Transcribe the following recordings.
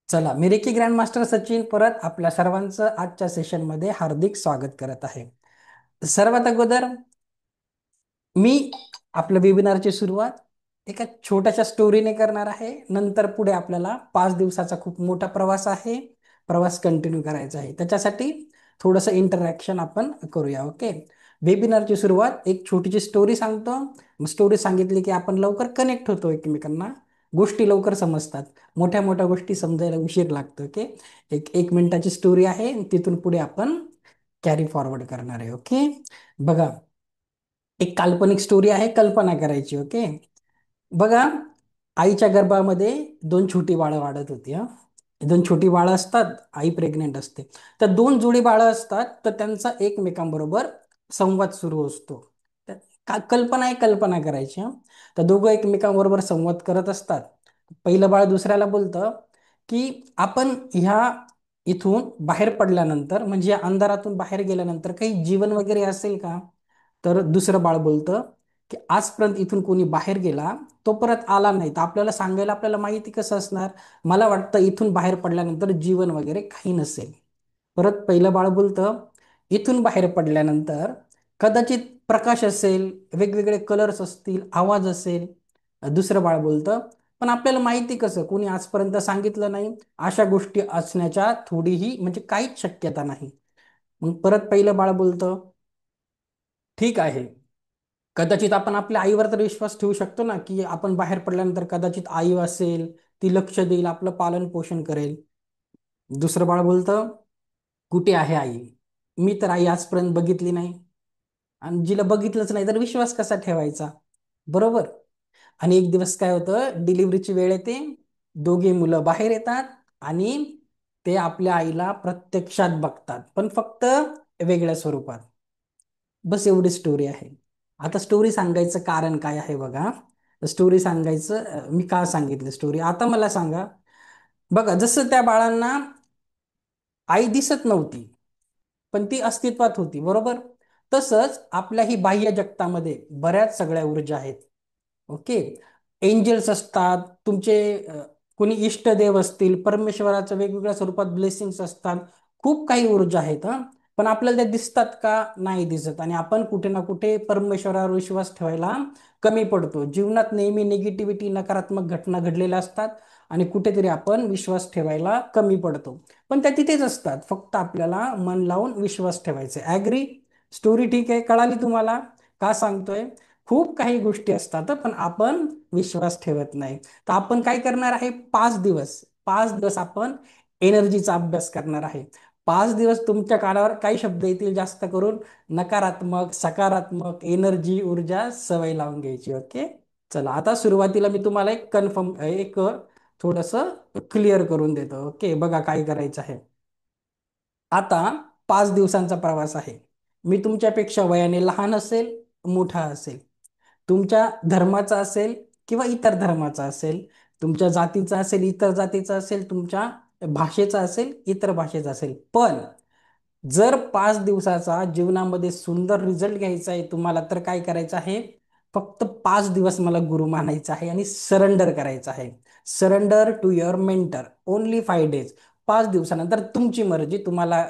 चला, मी reiki grand master Sachin परत आपल्या सर्वांचं आजच्या सेशनमध्ये हार्दिक स्वागत करत आहे. सर्वात अगोदर मी आपल्या वेबिनारची सुरुवात एका छोट्याशा स्टोरीने करणार आहे. नंतर पुढे आपल्याला 5 दिवसाचा खूप मोठा प्रवास आहे. प्रवास कंटिन्यू करायचा आहे. त्याच्यासाठी थोडंसं इंटरॅक्शन आपण करूया. ओके. वेबिनारची सुरुवात एक छोटीशी स्टोरी सांगतो. स्टोरी सांगितली की आपण लवकर कनेक्ट होतो एकमेकांना. गोष्टी लवकर समजतात. मोठ्या मोठ्या गोष्टी समजायला उशीर लागतो. ओके. एक मिनिटाची स्टोरी आहे. तिथून पुढे आपण कॅरी फॉरवर्ड करणार आहे. ओके. बघा, एक काल्पनिक स्टोरी आहे. कल्पना करायची. ओके. बघा, आईच्या गर्भामध्ये दोन छोटी बाळं वाढत होती. दोन छोटी बाळं असतात. आई प्रेग्नेंट असते. तर दोन जोडी बाळं असतात. तर त्यांचा एकमेकांबरोबर संवाद सुरू असतो. तर कल्पना आहे, कल्पना करायची. तर दोघं एकमेकांबरोबर संवाद करत असतात. पहिलं बाळ दुसऱ्याला बोलतं की आपण इथून बाहेर पडल्यानंतर, म्हणजे या अंधारातून बाहेर गेल्यानंतर काही जीवन वगैरे असेल का? तर दुसरं बाळ बोलतं की आजपर्यंत इथून कोणी बाहेर गेला, तो परत आला नाही, तर आपल्याला सांगायला आपल्याला माहिती कसं असणार? मला वाटतं इथून बाहेर पडल्यानंतर जीवन वगैरे काही नसेल. परत पहिलं बाळ बोलतं, इथून बाहेर पडल्यानंतर कदाचित प्रकाश असेल, वेगवेगळे कलर्स असतील, आवाज असेल. दुसरं बाळ बोलतं, पण आपल्याला माहिती कसं? कोणी आजपर्यंत सांगितलं नाही. अशा गोष्टी असण्याच्या थोडीही म्हणजे काहीच शक्यता नाही. मग परत पहिलं बाळ बोलतं, ठीक आहे, कदाचित आपण आपल्या आईवर तर विश्वास ठेवू शकतो ना, की आपण बाहेर पडल्यानंतर कदाचित आई असेल, ती लक्ष देईल, आपलं पालन पोषण करेल. दुसरं बाळ बोलतं, कुठे आहे आई? मी तर आई आजपर्यंत बघितली नाही. आणि जिला बघितलंच नाही तर विश्वास कसा ठेवायचा? बरोबर. आणि एक दिवस काय होतं, डिलिव्हरीची वेळ येते. दोघे मुलं बाहेर येतात आणि ते आपल्या आईला प्रत्यक्षात बघतात, पण फक्त वेगळ्या स्वरूपात. बस एवढी स्टोरी आहे. आता स्टोरी सांगायचं कारण काय आहे बघा. स्टोरी सांगायचं मी का सांगितलं स्टोरी, आता मला सांगा. बघा, जसं त्या बाळांना आई दिसत नव्हती, पण ती अस्तित्वात होती. बरोबर. तसंच आपल्या ही बाह्य जगतामध्ये बऱ्याच सगळ्या ऊर्जा आहेत. ओके. एंजल्स असतात तुमचे, कोणी इष्टदेव असतील, परमेश्वराच्या वेगवेगळ्या स्वरूपात ब्लेसिंग्स असतात. खूप काही ऊर्जा आहेत. पण आपल्याला त्या दिसतात का? नाही दिसत. आणि आपण कुठे ना कुठे परमेश्वरावर विश्वास ठेवायला कमी पडतो. जीवनात नेहमी निगेटिव्हिटी, नकारात्मक घटना घडलेल्या असतात आणि कुठेतरी आपण विश्वास ठेवायला कमी पडतो. पण त्या तिथेच असतात, फक्त आपल्याला मन लावून विश्वास ठेवायचा. ॲग्री? स्टोरी ठीक आहे, कळाली तुम्हाला का सांगतोय? खूप काही गोष्टी असतात पण आपण विश्वास ठेवत नाही. तर आपण काय करणार आहे? 5 दिवस, 5 दिवस आपण एनर्जीचा अभ्यास करणार आहे. 5 दिवस तुमच्या कानावर काही शब्द येतील, जास्त करून नकारात्मक, सकारात्मक, एनर्जी, ऊर्जा सवय लावून घ्यायची. ओके. चला, आता सुरुवातीला मी तुम्हाला एक थोडस क्लिअर करून देतो. ओके. बघा काय करायचं आहे. आता 5 दिवसांचा प्रवास आहे. मी तुमच्यापेक्षा वयाने लहान असेल, मोठा असेल, तुमच्या धर्माचा असेल किंवा इतर धर्माचा असेल, तुमच्या जातीचा असेल, इतर जातीचा असेल, तुमच्या भाषेचा असेल, इतर भाषेचा असेल, पण जर 5 दिवसाचा जीवनामध्ये सुंदर रिझल्ट घ्यायचा आहे तुम्हाला, तर काय करायचं आहे? फक्त 5 दिवस मला गुरु मानायचं आहे आणि सरेंडर करायचं आहे. Surrender to your mentor. Only 5 days. 5 दिवसानंतर तुमची मर्जी, तुम्हाला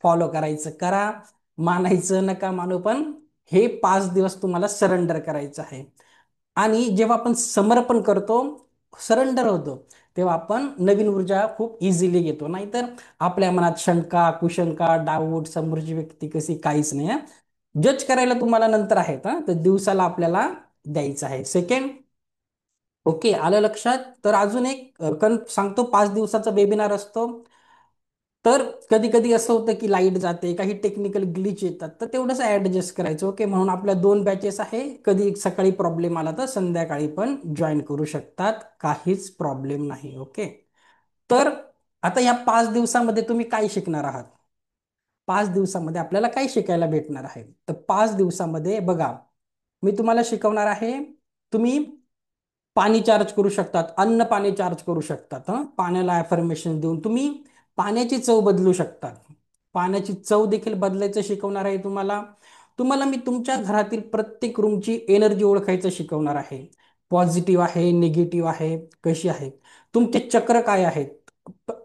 फॉलो करायचं करा, मानायचं नका मानू, पण हे 5 दिवस तुम्हाला सरेंडर करायचं आहे. आणि जेव्हा आपण समर्पण करतो, सरेंडर होतो, तेव्हा आपण नवीन ऊर्जा खूप इझिली घेतो. नाहीतर आपल्या मनात शंका, कुशंका, डाऊट, समोरची व्यक्ती कशी, काहीच नाही. जज करायला तुम्हाला नंतर आहेत. तर दिवसाला आपल्याला द्यायचं आहे सेकंड. ओके, आलं लक्षात? तर अजून एक सांगतो. 5 दिवसाचा वेबिनार असतो. तर कधी कधी असं होतं की लाईट जाते, काही टेक्निकल ग्लिच येतात, तर तेवढंच ऍडजस्ट करायचं. ओके. म्हणून आपल्या 2 बॅचेस आहे. कधी सकाळी प्रॉब्लेम आला तर संध्याकाळी पण जॉईन करू शकतात, काहीच प्रॉब्लेम नाही. ओके. तर आता या 5 दिवसामध्ये तुम्ही काय शिकणार आहात? 5 दिवसामध्ये आपल्याला काय शिकायला भेटणार आहे? तर 5 दिवसामध्ये बघा, मी तुम्हाला शिकवणार आहे. तुम्ही पाणी चार्ज करू शकतात, अन्न पाणी चार्ज करू शकतात. पाण्याला ॲफर्मेशन देऊन तुम्ही पाण्याची चव बदलू शकतात. पाण्याची चव देखील बदलायचं शिकवणार आहे तुम्हाला. तुम्हाला मी तुमच्या घरातील प्रत्येक रूमची एनर्जी ओळखायचं शिकवणार आहे. पॉझिटिव्ह आहे, निगेटिव्ह आहे, कशी आहे, तुमचे चक्र काय आहेत,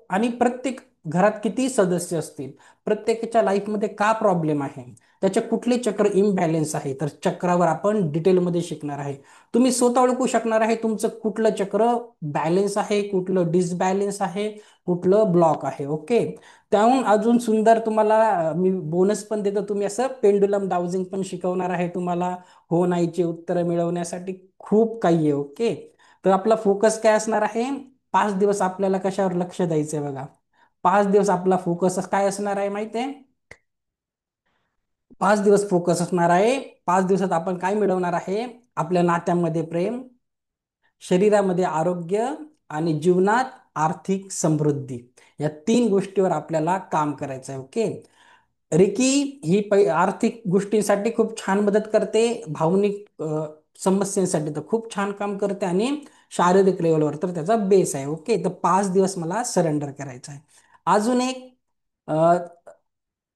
आणि प्रत्येक घरात किती सदस्य असतील, प्रत्येकाच्या लाईफमध्ये का प्रॉब्लेम आहे, त्याचे कुठले चक्र इम्बॅलेन्स आहे, तर चक्रावर आपण डिटेलमध्ये शिकणार आहे. तुम्ही स्वतः ओळखू शकणार आहे तुमचं कुठलं चक्र बॅलेन्स आहे, कुठलं डिसबॅलेन्स आहे, कुठलं ब्लॉक आहे. ओके. त्याहून अजून सुंदर तुम्हाला मी बोनस पण देतो, तुम्ही असं पेंडुलम डाउजिंग पण शिकवणार आहे तुम्हाला, हो नाहीची उत्तरं मिळवण्यासाठी खूप काही आहे. ओके. तर आपला फोकस काय असणार आहे, 5 दिवस आपल्याला कशावर लक्ष द्यायचंय बघा. 5 दिवस आपला फोकस काय असणार आहे माहिती आहे? 5 दिवस फोकस असणार आहे. 5 दिवसात आपण काय मिळवणार आहे, आपल्या नात्यामध्ये प्रेम, शरीरामध्ये आरोग्य, आणि जीवनात आर्थिक समृद्धी, या 3 गोष्टीवर आपल्याला काम करायचं आहे. ओके. रिकी ही आर्थिक गोष्टींसाठी खूप छान मदत करते, भावनिक समस्यांसाठी तर खूप छान काम करते, आणि शारीरिक लेवलवर तर त्याचा बेस आहे. ओके. तर 5 दिवस मला सरेंडर करायचं आहे. अजून एक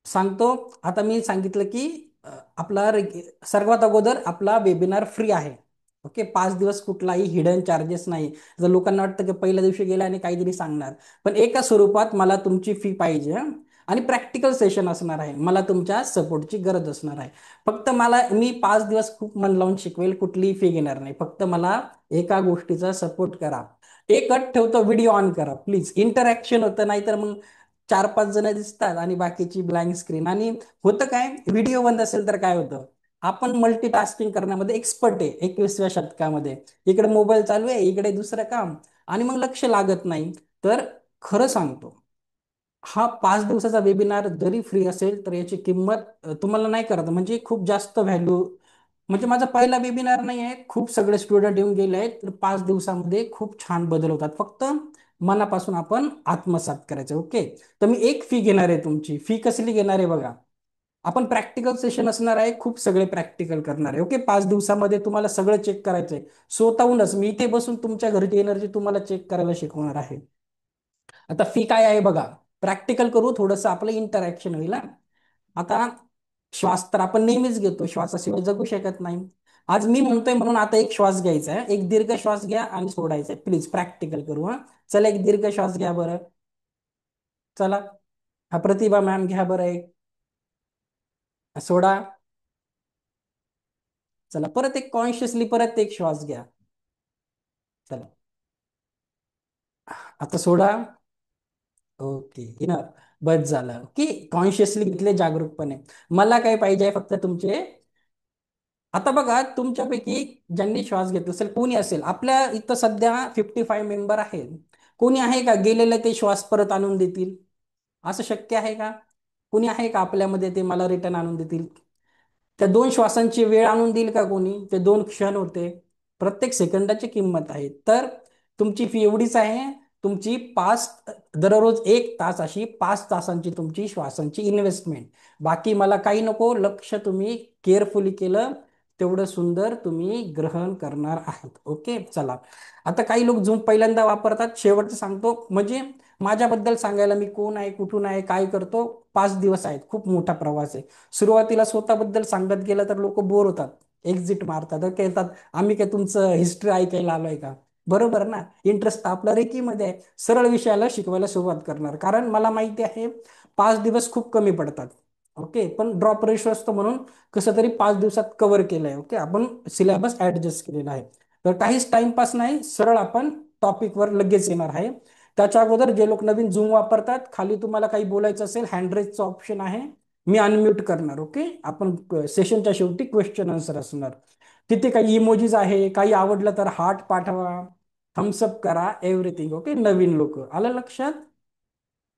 सांगतो. आता मी सांगितलं की आपला सर्वात अगोदर आपला वेबिनार फ्री आहे. ओके. 5 दिवस कुठलाही हिडन चार्जेस नाही. जर लोकांना वाटतं की पहिल्या दिवशी गेला आणि काहीतरी सांगणार, पण एका स्वरूपात मला तुमची फी पाहिजे, हं. आणि प्रॅक्टिकल सेशन असणार आहे, मला तुमच्या सपोर्टची गरज असणार आहे. फक्त मी 5 दिवस खूप मन लावून शिकवेल, कुठलीही फी घेणार नाही, फक्त मला एका गोष्टीचा सपोर्ट करा. एक अट ठेवतो, व्हिडिओ ऑन करा प्लीज, इंटरॅक्शन होतं, नाही तर मग 4-5 जण दिसतात आणि बाकीची ब्लँक स्क्रीन. आणि होतं काय, व्हिडिओ बंद असेल तर काय होतं, आपण मल्टीटास्किंग करण्यामध्ये एक्सपर्ट आहे 21व्या शतकामध्ये, इकडे मोबाईल चालू आहे, इकडे दुसरं काम, आणि मग लक्ष लागत नाही. तर खरं सांगतो, हा 5 दिवसाचा वेबिनार जरी फ्री असेल तर याची किंमत तुम्हाला नाही करत, म्हणजे खूप जास्त व्हॅल्यू. म्हणजे माझा पहिला वेबिनार नाही आहे, खूप सगळे स्टुडंट येऊन गेले आहेत, तर 5 दिवसामध्ये खूप छान बदल होतात, फक्त मनापासून आपण आत्मसात करायचं. ओके. तर मी एक फी घेणार आहे तुमची. फी कसली घेणार आहे बघा, आपण प्रॅक्टिकल सेशन असणार आहे, खूप सगळे प्रॅक्टिकल करणार आहे. ओके. 5 दिवसामध्ये तुम्हाला सगळं चेक करायचंय, स्वतःहूनच मी इथे बसून तुमच्या घरची एनर्जी तुम्हाला चेक करायला शिकवणार आहे. आता फी काय आहे बघा, प्रॅक्टिकल करू, थोडंसं आपलं इंटरॅक्शन होईल, हा. आता श्वास तर आपण नेहमीच घेतो, श्वासाशिवाय जगू शकत नाही. आज मी म्हणतोय म्हणून आता एक श्वास घ्यायचा आहे, एक दीर्घ श्वास घ्या आणि सोडायचा आहे. प्लीज प्रॅक्टिकल करू, हा. चला एक दीर्घ श्वास घ्या बरं. चला. हा प्रतिभा मॅम घ्या बरं एक. सोडा. चला परत एक कॉन्शियसली परत एक श्वास घ्या. चला. आता सोडा. ओके. इनफ. बस झालं. ओके. कॉन्शियसली घेतले, जागरूकपणे. मला काय पाहिजे फक्त तुमचे. आता बघा, तुमच्यापैकी ज्यांनी श्वास घेतला असेल, कोणी असेल आपल्या इथं सध्या 55 मेंबर आहेत, कोणी आहे का गेलेले ते श्वास परत आणून देतील, असं शक्य आहे का? कोणी आहे का आपल्यामध्ये ते मला रिटर्न आणून देतील? त्या 2 श्वासांची वेळ आणून देईल का कोणी? ते 2 क्षण होते, प्रत्येक सेकंदाची किंमत आहे. तर तुमची फी एवढीच आहे, तुमची दररोज 1 तास अशी 5 तासांची तुमची श्वासांची इन्व्हेस्टमेंट. बाकी मला काही नको, लक्ष तुम्ही केअरफुली केलं, तेवढं सुंदर तुम्ही ग्रहण करणार आहात. ओके. चला. आता काही लोक झूम पहिल्यांदा वापरतात, शेवटचं सांगतो, म्हणजे माझ्याबद्दल सांगायला मी कोण आहे, कुठून आहे, काय करतो. 5 दिवस आहेत, खूप मोठा प्रवास आहे. सुरुवातीला स्वतःबद्दल सांगत गेलं तर लोक बोर होतात, एक्झिट मारतात, तर कहतात आम्ही काय तुमचं हिस्ट्री ऐकायला आलोय का? बरोबर ना. इंटरेस्ट आपला रेकीमध्ये आहे, सरळ विषयाला शिकवायला सुरुवात करणार, कारण मला माहिती आहे 5 दिवस खूप कमी पडतात. ओके. पण ड्रॉप रेशो असतो म्हणून कसं तरी 5 दिवसात कव्हर केलंय. ओके. आपण सिलेबस ऍडजस्ट केलेला आहे, तर काहीच टाइमपास नाही, सरळ आपण टॉपिकवर लगेच येणार आहे. त्याच्या अगोदर जे लोक नवीन झूम वापरतात, खाली तुम्हाला काही बोलायचं असेल, हँड रेजचं ऑप्शन आहे, मी अनम्यूट करणार. ओके. आपण सेशनच्या शेवटी क्वेश्चन आन्सर असणार. तिथे काही इमोजीज आहे, काही आवडलं तर हार्ट पाठवा, थम्सअप करा, एव्हरीथिंग. ओके. नवीन लोक आलं लक्षात.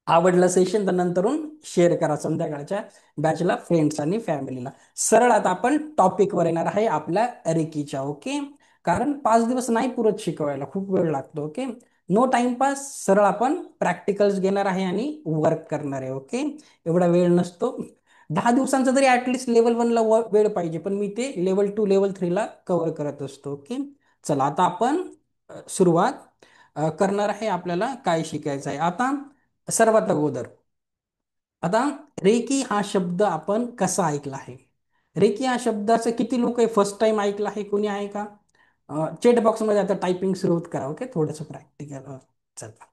आवडलं सेशन तर नंतरून शेअर करा संध्याकाळच्या बॅचला, फ्रेंड्स आणि फॅमिलीला. सरळ आता आपण टॉपिकवर येणार आहे आपल्या रेकीच्या. ओके. कारण 5 दिवस नाही पुरत शिकवायला, खूप वेळ लागतो. ओके. नो टाइमपास, सरळ आपण प्रॅक्टिकल्स घेणार आहे आणि वर्क करणार आहे. ओके. एवढा वेळ नसतो. 10 दिवसांचा तरी ऍटलिस्ट लेवल 1ला वेळ पाहिजे, पण मी ते लेवल 2 लेवल 3ला कव्हर करत असतो. ओके. चला आता आपण सुरुवात करणार आहे. आपल्याला काय शिकायचं आहे आता. सर्वात अगोदर आता, रेकी हा शब्द आपण कसा ऐकला आहे? रेकी हा शब्दाचं किती लोक फर्स्ट टाइम ऐकला आहे, कोणी आहे का? चॅट बॉक्समध्ये आता टायपिंग सुरू करा. ओके, थोडंसं प्रॅक्टिकल. चला.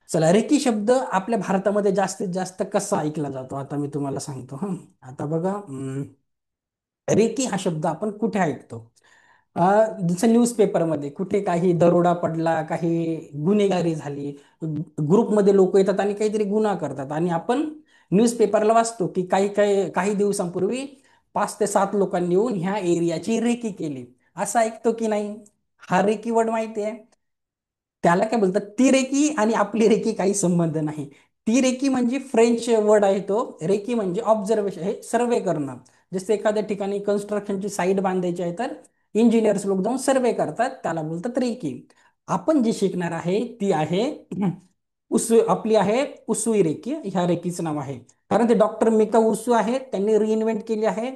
चला, रेकी शब्द आपल्या भारतामध्ये जास्तीत जास्त कसा ऐकला जातो आता मी तुम्हाला सांगतो. आता बघा, रेकी हा शब्द आपण कुठे ऐकतो? जसं न्यूजपेपरमध्ये कुठे काही दरोडा पडला, काही गुन्हेगारी झाली, ग्रुपमध्ये लोक येतात आणि काहीतरी गुन्हा करतात आणि आपण न्यूजपेपरला वाचतो की काही दिवसांपूर्वी 5 ते 7 लोकांनी येऊन ह्या एरियाची रेकी केली. असं ऐकतो की नाही? हा रेकी वर्ड माहिती आहे? त्याला काय बोलतात? ती रेकी आणि आपली रेकी काही संबंध नाही. ती रेकी म्हणजे फ्रेंच वर्ड आहे तो. रेकी म्हणजे ऑब्झर्वेशन, हे सर्वे करणं. जसे एखाद्या ठिकाणी कन्स्ट्रक्शनची साईट बांधायची आहे तर इंजिनियर्स लोक जाऊन सर्वे करतात, त्याला बोलतात रेकी. आपण जी शिकणार आहे ती आहे आपली आहे उसुई रेकी. ह्या रेकीचं नाव आहे, कारण ते डॉक्टर मिका उसू आहे, त्यांनी रिइन्व्हेंट केली आहे.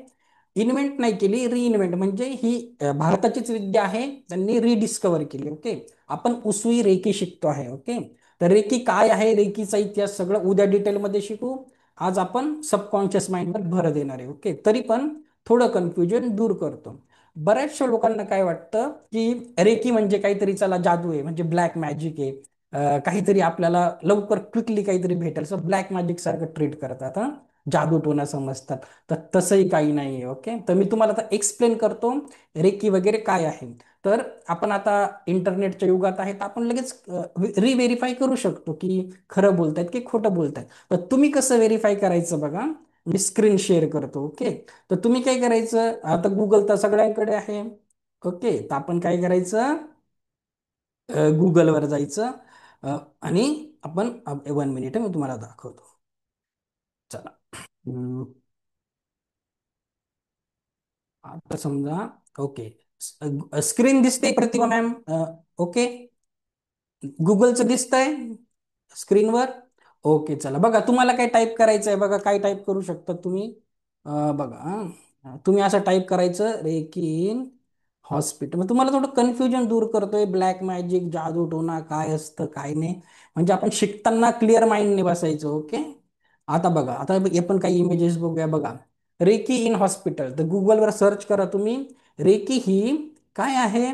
इन्व्हेंट नाही केली, रिइन्व्हेंट म्हणजे ही भारताचीच विद्या आहे, त्यांनी रिडिस्कवर केली. ओके, आपण उसुई रेकी शिकतो आहे. ओके, तर रेकी काय आहे, रेकीचा इतिहास सगळं उद्या डिटेलमध्ये शिकू. आज आपण सबकॉन्शियस माइंडवर भर देणार आहे. ओके, तरी पण थोडं कन्फ्युजन दूर करतो. बऱ्याचशा लोकांना काय वाटतं की रेकी म्हणजे काहीतरी, चला जादू आहे, म्हणजे ब्लॅक मॅजिक आहे, काहीतरी आपल्याला लवकर क्विकली काहीतरी भेटेल, सो ब्लॅक मॅजिक सारखं ट्रीट करतात. जादू टोना समजतात. तर तसंही काही नाही आहे. ओके, तर मी तुम्हाला आता एक्सप्लेन करतो रेकी वगैरे काय आहे. तर आपण आता इंटरनेटच्या युगात आहे, तर आपण लगेच रिव्हेरीफाय करू शकतो की खरं बोलतायत की खोटं बोलतायत. तर तुम्ही कसं व्हेरीफाय करायचं बघा, मी स्क्रीन शेअर करतो. ओके, तर तुम्ही काय करायचं, आता गुगल तर सगळ्यांकडे आहे. ओके, तर आपण काय करायचं, गुगलवर जायचं, आणि आपण 1 मिनिट मी तुम्हाला दाखवतो. चला. हम्म, आता समजा. ओके, स्क्रीन दिसते प्रतिभा मॅम? ओके, गुगलचं दिसतंय स्क्रीनवर? ओके, चला बघा, तुम्हाला काय टाईप करायचं आहे बघा, काय टाईप करू शकता तुम्ही. बघा, तुम्ही असं टाईप करायचं रेकीन हॉस्पिटल. मग तुम्हाला थोडं कन्फ्युजन दूर करतोय, ब्लॅक मॅजिक, जादू टोना काय असतं काय नाही, म्हणजे आपण शिकताना क्लिअर माइंडने बसायचं. ओके, आता बघा, आता आपण काही इमेजेस बघूया. बघा, रेकी इन हॉस्पिटल, तर गुगलवर सर्च करा तुम्ही. रेकी ही काय आहे,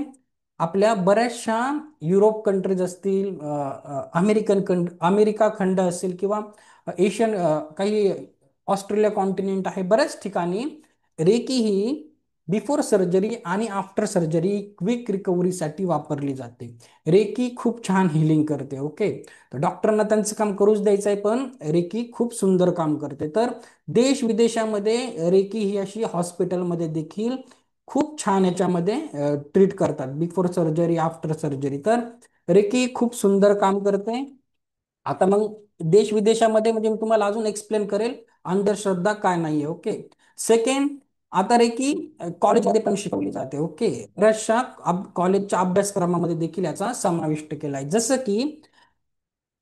आपल्या बऱ्याचशा युरोप कंट्रीज असतील, अमेरिका खंड असेल, किंवा एशियन, काही ऑस्ट्रेलिया कॉन्टिनेंट आहे, बऱ्याच ठिकाणी रेकी ही बिफोर सर्जरी आणि आफ्टर सर्जरी क्विक रिकव्हरीसाठी वापरली जाते. रेकी खूप छान हिलिंग करते. ओके, तर डॉक्टरांना त्यांचं काम करूच द्यायचं आहे, पण रेकी खूप सुंदर काम करते. तर देश विदेशामध्ये रेकी ही अशी हॉस्पिटलमध्ये देखील खूप छान याच्यामध्ये ट्रीट करतात, बिफोर सर्जरी आफ्टर सर्जरी. तर रेकी खूप सुंदर काम करते. आता मग देश विदेशामध्ये म्हणजे मी तुम्हाला अजून एक्सप्लेन करेल अंधश्रद्धा काय नाहीये. ओके, सेकंड, आता रेकी कॉलेजमध्ये पण शिकवली जाते. ओके, बऱ्याचशा कॉलेजच्या अभ्यासक्रमामध्ये देखील याचा समाविष्ट केला आहे. जसं की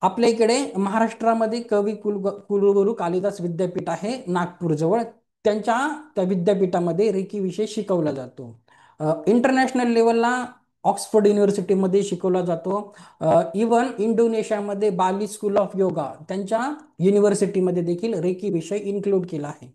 आपल्या इकडे महाराष्ट्रामध्ये कुलगुरू कालिदास विद्यापीठ आहे नागपूर जवळ, त्यांच्या त्या विद्यापीठामध्ये रेकी विषय शिकवला जातो. इंटरनॅशनल लेवलला ऑक्सफोर्ड युनिव्हर्सिटीमध्ये शिकवला जातो. इवन इंडोनेशियामध्ये बाली स्कूल ऑफ योगा, त्यांच्या युनिव्हर्सिटीमध्ये देखील रेकी विषय इन्क्लूड केला आहे.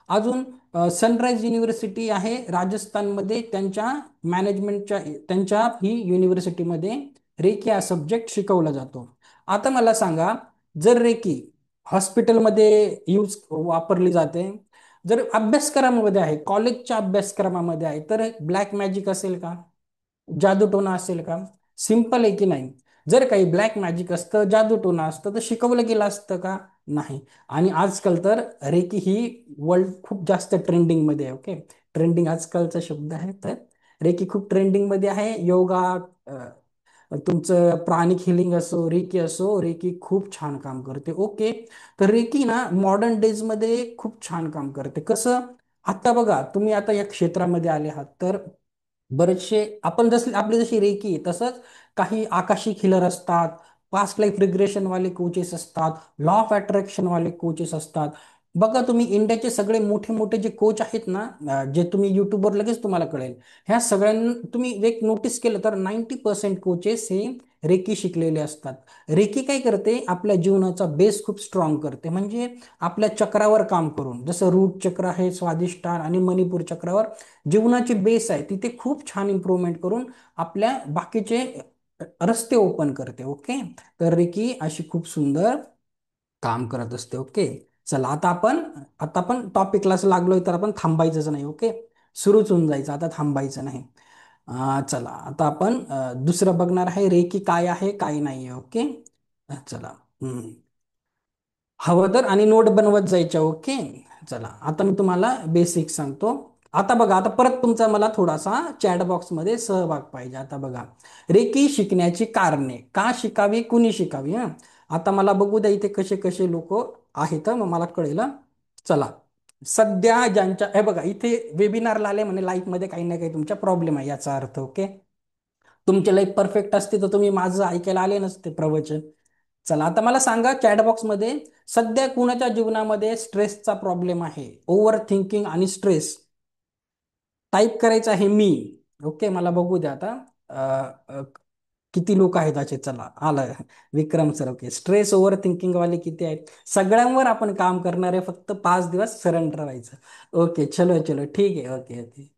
अजून सनराइज युनिव्हर्सिटी आहे राजस्थानमध्ये, त्यांच्या मॅनेजमेंटच्या, त्यांच्या ही युनिव्हर्सिटीमध्ये रेकी हा सब्जेक्ट शिकवला जातो. आता मला सांगा, जर रेकी हॉस्पिटलमध्ये वापरली जाते, जर अभ्यासक्रमामध्ये आहे, कॉलेजच्या अभ्यासक्रमामध्ये आहे, तर ब्लॅक मॅजिक असेल का? जादूटोना असेल का? सिंपल आहे की नाही? जर काही ब्लॅक मॅजिक असतं, जादूटोना असतं, तर शिकवलं गेलं असतं का? नाही. आणि आजकाल तर रेकी ही वर्ल्ड खूप जास्त ट्रेंडिंगमध्ये आहे. ओके, ट्रेंडिंग आजकालचा शब्द आहे. तर रेकी खूप ट्रेंडिंगमध्ये आहे. योगा, तुमचं प्राणिक हिलिंग असो, रेकी असो, रेकी खूप छान काम करते. ओके, तर रेकी ना मॉडर्न डेजमध्ये खूप छान काम करते. कसं? आता बघा, तुम्ही आता या क्षेत्रामध्ये आले आहात, तर बरेचसे आपण जसे आपली जशी रेकी आहे, तसंच काही आकाशी खिलर असतात, पास्ट लाईफ रिग्रेशन वाले कोचेस असतात, लॉ ऑफ अट्रॅक्शन वाले कोचेस असतात. बघा, तुम्ही इंडियाचे सगळे मोठे मोठे जे कोच आहेत ना, जे तुम्ही युट्यूबवर लगेच तुम्हाला कळेल, ह्या सगळ्यांना तुम्ही एक नोटीस केलं तर 90% कोचेस हे रेकी शिकलेले असतात. रेकी काय करते, आपल्या जीवनाचा बेस खूप स्ट्रॉंग करते. म्हणजे आपल्या चक्रावर काम करून, जसं रूट चक्र आहे स्वादिष्टान आणि मणिपूर चक्रावर जीवनाची बेस आहे, तिथे खूप छान इम्प्रूव्हमेंट करून आपल्या बाकीचे रस्ते ओपन करते. ओके, तर रेकी अशी खूप सुंदर काम करत असते. ओके, चला आता आपण टॉपिकला लागलोय तर आपण थांबायचंच नाही. ओके, सुरूच होऊन जायचं, आता थांबायचं नाही. चला आता आपण दुसरं बघणार आहे, रेकी काय आहे काय नाही आहे. ओके, चला. हम्म. हवं तर आणि नोट बनवत जायच्या. ओके, चला आता मी तुम्हाला बेसिक सांगतो. आता बघा, आता परत तुमचा मला थोडासा चॅट बॉक्समध्ये सहभाग पाहिजे. आता बघा, रेकी शिकण्याची कारणे, का शिकावी, कुणी शिकावी. आता मला बघू द्या इथे कसे कसे लोक आहेत, मग मला कळेल. चला, सध्या ज्यांच्या हे बघा इथे वेबिनारला आले म्हणे लाईफमध्ये काही ना काही तुमच्या प्रॉब्लेम आहे, याचा अर्थ ओके, तुमची लाईफ परफेक्ट असते तर तुम्ही माझं ऐकायला आले नसते प्रवचन. चला आता मला सांगा चॅट बॉक्समध्ये, सध्या कुणाच्या जीवनामध्ये स्ट्रेसचा प्रॉब्लेम आहे, ओव्हर थिंकिंग आणि स्ट्रेस टाईप करायचं आहे मी. ओके, मला बघू द्या आता. अ, अ, किती लोक आहेत असे. चला, आलं Vikram sir. Okay, stress overthinking वाले किती आहेत, सगळ्यांवर आपण काम करणार आहे, फक्त 5 दिवस सरेंडर व्हायचं. ओके, चलो चलो ठीक आहे. ओके ओके,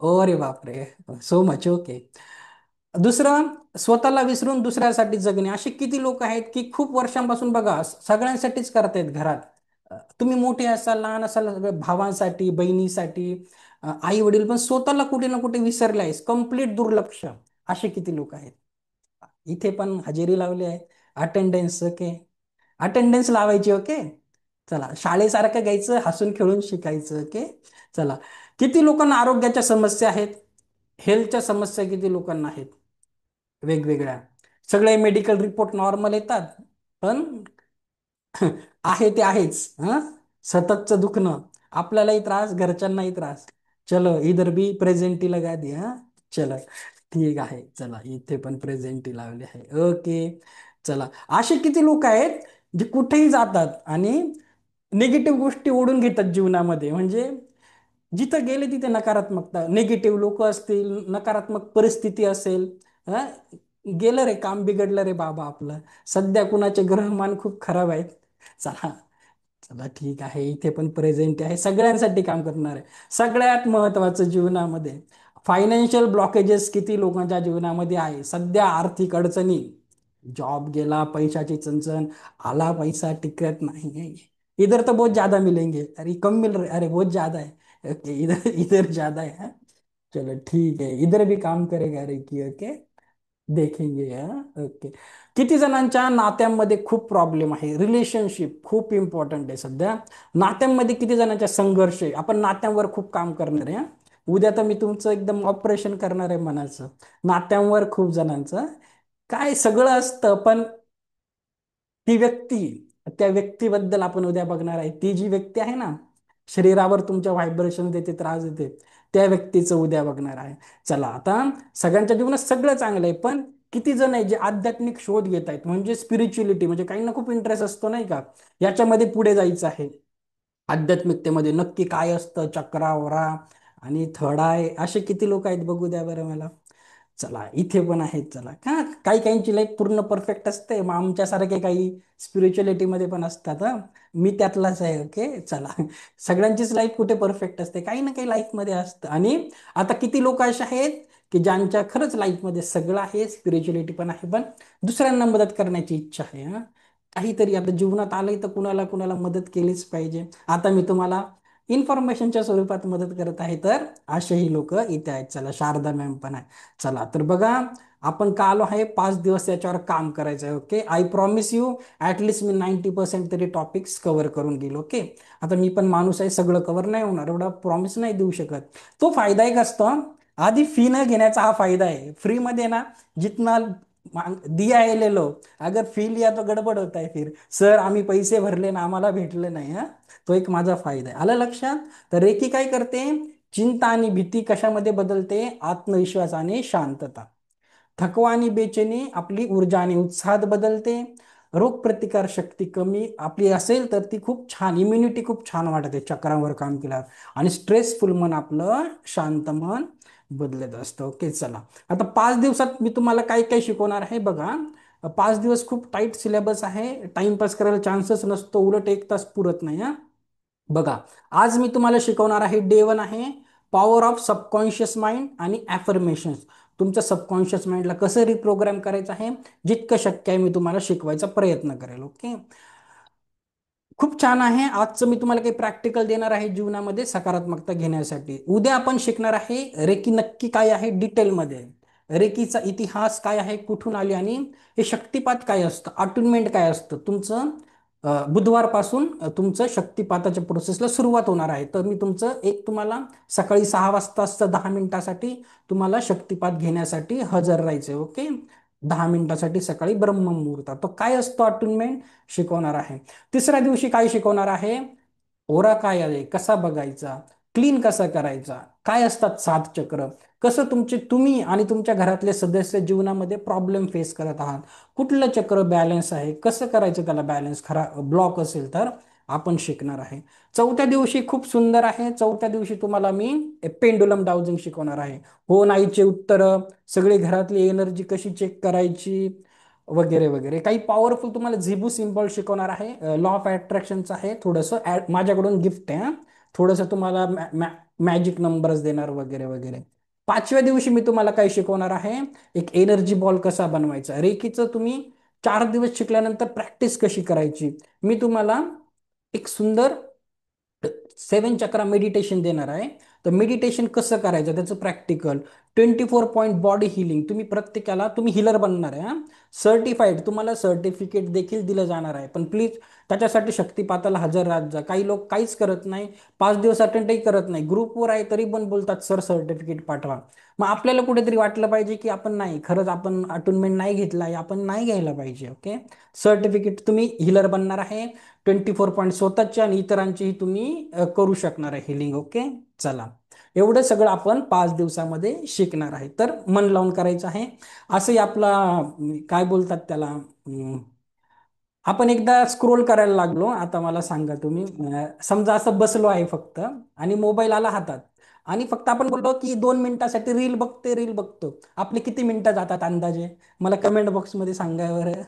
ओ रे बापरे, सो मच. ओके, दुसरं, स्वतःला विसरून दुसऱ्यासाठी जगणे. असे किती लोक आहेत की खूप वर्षांपासून बघा सगळ्यांसाठीच करतायत घरात. तुम्ही मोठे असाल लहान असाल, भावांसाठी बहिणीसाठी, आई वडील, पण स्वतःला कुठे ना कुठे विसरले आहेस, कम्प्लीट दुर्लक्ष. असे किती लोक आहेत. इथे पण हजेरी लावली आहे, अटेंडन्स. ओके, अटेंडन्स लावायची. ओके, चला शाळेसारखं घ्यायचं, हसून खेळून शिकायचं. ओके, चला, किती लोकांना आरोग्याच्या समस्या आहेत, हेल्थच्या समस्या किती लोकांना आहेत वेगवेगळ्या. सगळे मेडिकल रिपोर्ट नॉर्मल येतात, पण आहे ते आहेच. सततचं दुखणं, आपल्यालाही त्रास, घरच्यांनाही त्रास. चलो इधर भी प्रेझेंटी लगा दी. चलो ठीक आहे, चला इथे पण प्रेझेंटी लावली आहे. ओके, चला, असे किती लोक आहेत जे कुठेही जातात आणि निगेटिव्ह गोष्टी ओढून घेतात जीवनामध्ये. म्हणजे जिथं गेले तिथे नकारात्मकता, निगेटिव्ह लोक असतील, नकारात्मक परिस्थिती असेल. हा, गेलं रे, काम बिघडलं रे बाबा आपलं. सध्या कुणाचे ग्रहमान खूप खराब आहेत. चला, चला ठीक आहे, इथे पण प्रेझेंट आहे, सगळ्यांसाठी काम करणार आहे. सगळ्यात महत्वाचं जीवनामध्ये, फायनान्शियल ब्लॉकेजेस किती लोकांच्या जीवनामध्ये आहे सध्या, आर्थिक अडचणी, जॉब गेला, पैशाची चणचण, आला पैसा टिकत नाही, इधर तो बहुत ज्यादा मिलेंगे, अरे कम मिल रहे, अरे बहुत ज्यादा है, ओके इधर इधर ज्यादा है, हाँ? चलो ठीक है, इधर भी काम करेगा रे की. ओके, देखेंगे. ओके, किती जणांच्या नात्यांमध्ये खूप प्रॉब्लेम आहे, रिलेशनशिप खूप इम्पॉर्टंट आहे सध्या. नात्यांमध्ये किती जणांच्या संघर्ष आहे, आपण नात्यांवर खूप काम करणार आहे. उद्या तर मी तुमचं एकदम ऑपरेशन करणार आहे मनाचं. नात्यांवर खूप जणांचं काय सगळं असतं, पण ती व्यक्ती, त्या व्यक्तीबद्दल आपण उद्या बघणार आहे. ती जी व्यक्ती आहे ना, शरीरावर तुमच्या व्हायब्रेशन देते, त्रास देते, त्या व्यक्तीचं उद्या बघणार आहे. चला आता, सगळ्यांच्या जीवनात सगळं चांगलं आहे, पण किती जण आहे जे आध्यात्मिक शोध घेत आहेत, म्हणजे स्पिरिच्युअलिटी, म्हणजे काहींना खूप इंटरेस्ट असतो नाही का, याच्यामध्ये पुढे जायचं आहे. आध्यात्मिकतेमध्ये नक्की काय असतं, चक्रावरा आणि थर्ड आय, असे किती लोक आहेत बघू द्या बरं मला. चला इथे पण आहेत. चला, का काही काहींची लाईफ पूर्ण परफेक्ट असते, मग आमच्यासारखे काही स्पिरिच्युअलिटी मध्ये पण असतात. मी त्यातलाच आहे. ओके, चला, सगळ्यांचीच लाईफ कुठे परफेक्ट असते, काही ना काही लाईफ मध्ये असतं. आणि आता किती लोक असे आहेत की ज्यांच्या खरंच लाईफमध्ये सगळं आहे, स्पिरिच्युअलिटी पण आहे, पण दुसऱ्यांना मदत करण्याची इच्छा आहे. काहीतरी आता जीवनात आलंय तर कुणाला कुणाला मदत केलीच पाहिजे. आता मी तुम्हाला इन्फॉर्मेशनच्या स्वरूपात मदत करत आहे, तर असेही लोक इथे आहेत. चला, शारदा मॅम पण आहे. चला तर बघा, आपण का आलो आहे, 5 दिवस याच्यावर काम करायचं आहे. Okay, I promise you, at least मी 90% तरी टॉपिक्स कव्हर करून घेईल. ओके, आता मी पण माणूस आहे, सगळं कव्हर नाही होणार, एवढा प्रॉमिस नाही देऊ शकत. तो फायदा एक असतो, आधी फी न घेण्याचा हा फायदा आहे. फ्री मध्ये ना, जितना दिया है ले लो, अगर फी लिया तो गडबड होता है, फिर सर आम्ही पैसे भरले ना आम्हाला भेटले नाही. तो एक माझा फायदा आहे, आलं लक्षात. तर रेकी काय करते, चिंता आणि भीती कशामध्ये बदलते, आत्मविश्वास आणि शांतता. थकवा आणि बेचैनी आपली ऊर्जा आणि उत्साहात बदलते. रोगप्रतिकार शक्ती कमी आपली असेल तर ती खूप छान, इम्युनिटी खूप छान वाटते चक्रावर काम केल्यावर. आणि स्ट्रेसफुल मन आपलं शांत मन बदलत असतं. ओके, चला. आता 5 दिवसात मी तुम्हाला काय काय शिकवणार आहे बघा. 5 दिवस खूप टाईट सिलेबस आहे. टाइमपास करायला चान्सच नसतो, उलट 1 तास पुरत नाही हा. बघा, आज मी तुम्हाला शिकवणार आहे, डे 1 आहे पॉवर ऑफ सबकॉन्शियस माइंड आणि ॲफर्मेशन्स. तुमच्या सबकॉन्शियस माइंडला कसं रिप्रोग्राम करायचं आहे, जितकं शक्य आहे मी तुम्हाला शिकवायचा प्रयत्न करेल. ओके, खूप छान आहे. आजचं मी तुम्हाला काही प्रॅक्टिकल देणार आहे जीवनामध्ये सकारात्मकता घेण्यासाठी. उद्या आपण शिकणार आहे रेकी नक्की काय आहे डिटेलमध्ये. रेकीचा इतिहास काय आहे, कुठून आली, आणि हे शक्तिपात काय असतं, अटुनमेंट काय असतं तुमचं. बुधवारपासून तुमचं शक्तिपाताच्या प्रोसेसला सुरुवात होणार आहे. तर मी तुमचं एक तुम्हाला सकाळी 6 वाजता 10 मिनिटासाठी तुम्हाला शक्तिपात घेण्यासाठी हजर राहायचे. ओके, 10 मिनिटासाठी सकाळी ब्रह्ममुहूर्तात. तो काय असतो अटुनमेंट शिकवणार आहे. तिसऱ्या दिवशी काय शिकवणार आहे, ओरा काय आहे, कसा बघायचा, क्लीन कसा करायचा, काय असतात 7 चक्र, कसं तुमचे तुम्ही आणि तुमच्या घरातले सदस्य जीवनामध्ये प्रॉब्लेम फेस करत आहात, कुठलं चक्र बॅलन्स आहे, कसं करायचं त्याला बॅलन्स, खरा ब्लॉक असेल तर आपण शिकणार आहे. चौथ्या दिवशी खूप सुंदर आहे. चौथ्या दिवशी तुम्हाला मी पेंडुलम डाउजिंग शिकवणार आहे. हो नाहीचे उत्तर, सगळी घरातली एनर्जी कशी चेक करायची, वगैरे वगैरे. काही पॉवरफुल तुम्हाला झिबू सिम्बॉल शिकवणार आहे. लॉ ऑफ अट्रॅक्शनचं आहे थोडंसं, माझ्याकडून गिफ्ट आहे. थोडंसं तुम्हाला मॅजिक नंबर्स देणार वगैरे वगैरे. 5व्या दिवशी मी तुम्हाला काय शिकवणार आहे, एक एनर्जी बॉल कसा बनवायचा. रेकीचं तुम्ही 4 दिवस शिकल्यानंतर प्रॅक्टिस कशी करायची, मी तुम्हाला एक सुंदर 7 चक्रा मेडिटेशन देणार आहे. तर मेडिटेशन कसं करायचं त्याचं प्रॅक्टिकल, 24 पॉईंट बॉडी हिलिंग. तुम्ही प्रत्येकाला तुम्ही हिलर बनणार आहे हा, सर्टिफाईड. तुम्हाला सर्टिफिकेट देखील दिलं जाणार आहे. पण प्लीज त्याच्यासाठी शक्तिपाताला हजर राहत जा. काही लोक काहीच करत नाही, 5 दिवस अटेंडही करत नाही, ग्रुपवर आहे तरी पण बोलतात सर सर्टिफिकेट पाठवा. मग आपल्याला कुठेतरी वाटलं पाहिजे की आपण नाही, खरंच आपण अटोनमेंट नाही घेतला आहे, आपण नाही घ्यायला पाहिजे. ओके, सर्टिफिकेट तुम्ही हिलर बनणार आहे. 24 पॉईंट स्वतःचे आणि इतरांचेही तुम्ही करू शकणार आहे हिलिंग. ओके, चला. एवढं सगळं आपण 5 दिवसामध्ये शिकणार आहे. तर मन लावून करायचं आहे. असंही आपला काय बोलतात त्याला, आपण एकदा स्क्रोल करायला लागलो. आता मला सांगा तुम्ही, समजा असं बसलो आहे फक्त, आणि मोबाईल आला हातात, आणि फक्त आपण बोललो की 2 मिनिटासाठी रील बघतो. आपले किती मिनिटं जातात अंदाजे, मला कमेंट बॉक्समध्ये सांगा बरं.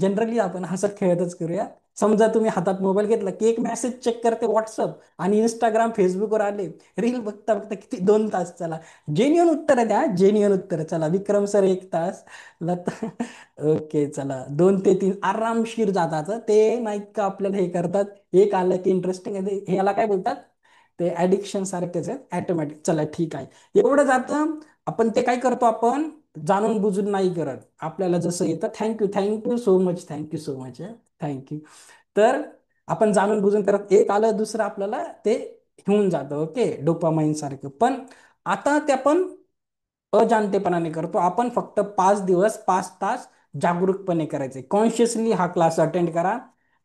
जनरली आपण हसत खेळतच करूया. समजा तुम्ही हातात मोबाईल घेतला की एक मेसेज चेक करते व्हॉट्सअप आणि इंस्टाग्राम फेसबुकवर आले, रील बघता बघता किती 2 तास. चला, जेन्युअन उत्तर द्या, जेन्युअन उत्तर. चला, विक्रम सर 1 तास, लता ओके, चला 2 ते 3 आरामशीर जातात. ते नाहीत का आपल्याला हे करतात, एक आलं की इंटरेस्टिंग आहे ते, ह्याला काय बोलतात, ते ऍडिक्शन सारखेच आहे, ॲटोमॅटिक. चला ठीक आहे, एवढं जातं. आपण ते काय करतो, आपण जाणून बुजून नाही करत, आपल्याला जसं येतं. Thank you, thank you so much, thank you so much, thank you. तर आपण जाणून बुजून करत, एक आलं दुसरं आपल्याला ते घेऊन जातं. ओके, डोपामाइन सारखं. पण आता ते आपण अजाणतेपणाने करतो. आपण फक्त 5 दिवस 5 तास जागरूकपणे करायचे. कॉन्शियसली हा क्लास अटेंड करा.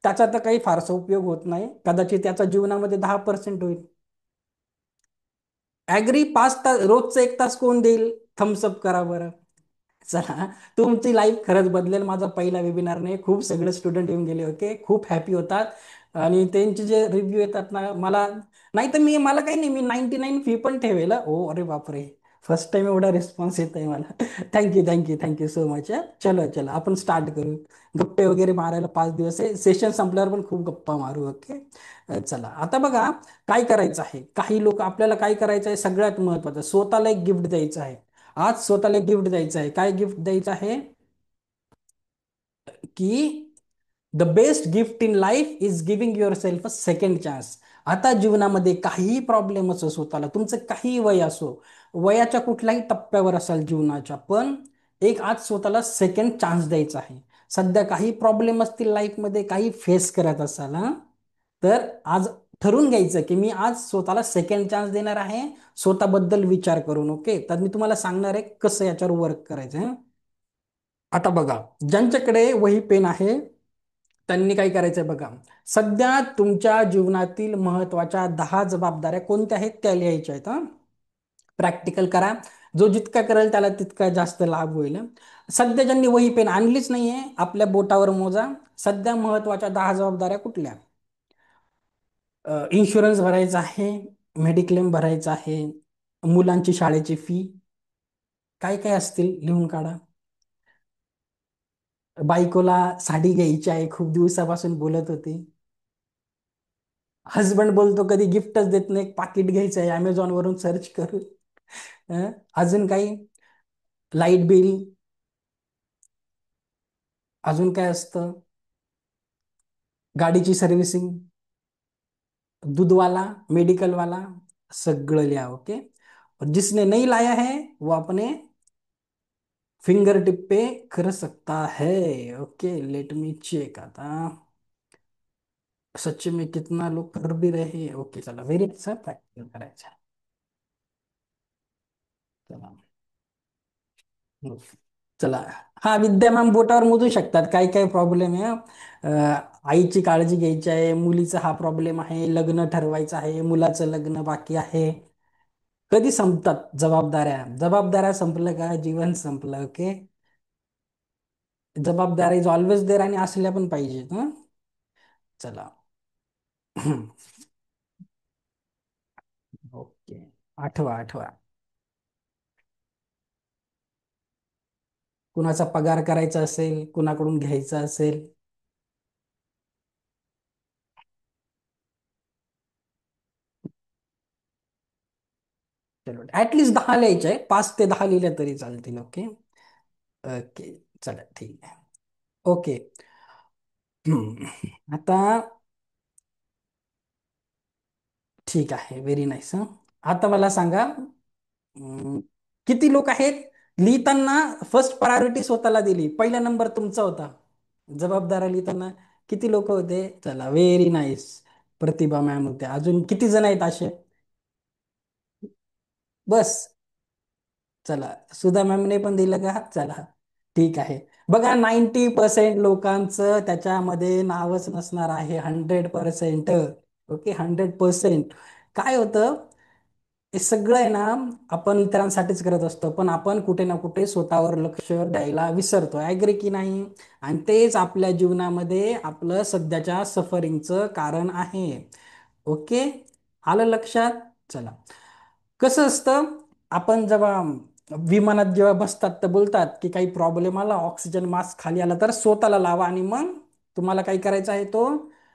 त्याचा तर काही फारसा उपयोग होत नाही, कदाचित त्याचा जीवनामध्ये 10% होईल. ॲग्री, 5 तास रोजचं 1 तास कोण देईल, थम्सअप करा बरं. चला, तुमची लाईफ खरंच बदलेल. माझा पहिला वेबिनार नाही, खूप सगळे स्टुडंट येऊन गेले. ओके, खूप हॅपी होतात, आणि त्यांचे जे रिव्ह्यू येतात ना मला, नाही तर मला काही नाही, मी 99 फी पण ठेवेल. ओ अरे बापरे, फर्स्ट टाइम एवढा रिस्पॉन्स येत आहे मला. Thank you, thank you, thank you so much. चलो चलो, आपण स्टार्ट करू. गप्पे वगैरे मारायला 5 दिवस आहे, सेशन संपल्यावर पण खूप गप्पा मारू. ओके, चला. आता बघा, काय करायचं आहे, काही लोक, आपल्याला काय करायचं आहे, सगळ्यात महत्वाचं स्वतःला एक गिफ्ट द्यायचं आहे. आज स्वतःला एक गिफ्ट द्यायचं आहे. काय गिफ्ट द्यायचं आहे, की the best gift in life is giving your self a second chance. आता जीवनामध्ये काहीही प्रॉब्लेम असो, स्वतःला तुमचं काही वय असो, वयाच्या कुठल्याही टप्प्यावर असाल जीवनाच्या, पण एक आज स्वतःला सेकंड चान्स द्यायचा आहे. सध्या काही प्रॉब्लेम असतील लाईफमध्ये, काही फेस करत असाल हा, तर आज ठरवून घ्यायचं की मी आज स्वतःला सेकंड चान्स देणार आहे, स्वतःबद्दल विचार करून. ओके, तर मी तुम्हाला सांगणार आहे कसं याच्यावर वर्क करायचं आहे. आता बघा, ज्यांच्याकडे वही पेन आहे त्यांनी काय करायचंय बघा. सध्या तुमच्या जीवनातील महत्वाच्या 10 जबाबदाऱ्या कोणत्या आहेत त्या लिहायच्या आहेत हा. प्रॅक्टिकल करा. जो जितका करेल त्याला तितका जास्त लाभ होईल. सध्या ज्यांनी वही पेन आणलीच नाहीये, आपल्या बोटावर मोजा. सध्या महत्वाच्या 10 जबाबदाऱ्या कुठल्या. इन्शुरन्स भरायचा आहे, मेडिक्लेम भरायचा आहे, मुलांची शाळेची फी, काय काय असतील लिहून काढा. बायकोला साडी घ्यायची आहे, खूप दिवसापासून बोलत होती. हस्बंड बोलतो कधी गिफ्टच देत नाही, पाकिट घ्यायचं आहे अमेझॉन वरून सर्च करून. अजून काही, लाईट बिल, अजून काय असतं, गाडीची सर्व्हिसिंग, दूधवाला, मेडिकल वाला, सगळं लिहा. ओके. और जिसने नहीं लाया है वो अपने फिंगर टिप पे कर सकता है. ओके, लेट मी चेक आता. सच में कितना लोग कर भी रहे हैं. ओके चला, व्हेरी अच्छा, प्रॅक्टिकल करायचं आहे. चला. हो. चला. हा, विद्यमान बोटावर मोजू शकतात काय काय प्रॉब्लेम आहे. आईची काळजी घ्यायची आहे, मुलीचा हा प्रॉब्लेम आहे, लग्न ठरवायचं आहे, मुलाचं लग्न बाकी आहे. कधी संपतात जबाबदाऱ्या? जबाबदाऱ्या संपलं का जीवन संपलं. ओके. जबाबदाऱ्या इज ऑलवेज देर आणि असल्या पण पाहिजेत. हं? चला. ओके. आठवा आठवा. कुणाचा पगार करायचा असेल, कुणाकडून घ्यायचा असेल. चलो, ऍटलीस्ट 10 लिहायचे आहे, 5 ते 10 लिहिल्या तरी चालतील. ओके. ओके. चला ठीक आहे. ओके. हम्म. आता ठीक आहे, व्हेरी नाईस. आता मला सांगा, अं, किती लोक आहेत लिहिताना फर्स्ट प्रायोरिटी स्वतःला दिली, पहिला नंबर तुमचा होता जबाबदाऱ्या लिहिताना? किती लोक होते? चला, व्हेरी नाईस. प्रतिभा मॅम होत्या. अजून किती जण आहेत असे? बस. चला, सुधा मॅमने पण दिलं का? चला ठीक आहे. बघा, 90% लोकांचं त्याच्यामध्ये नावच नसणार आहे. 100%. ओके, 100%. काय होतं, हे सगळं आहे ना, आपण इतरांसाठीच करत असतो, पण आपण कुठे ना कुठे स्वतःवर लक्ष द्यायला विसरतो. ऍग्री की नाही? आणि तेच आपल्या जीवनामध्ये आपलं सध्याच्या सफरिंगचं कारण आहे. ओके, आलं लक्षात? चला. कसं असतं, आपण जेव्हा विमानात जेव्हा बसतात तर बोलतात की काही प्रॉब्लेम आला, ऑक्सिजन मास्क खाली आला तर स्वतःला लावा, आणि मग तुम्हाला काय करायचा आहे तो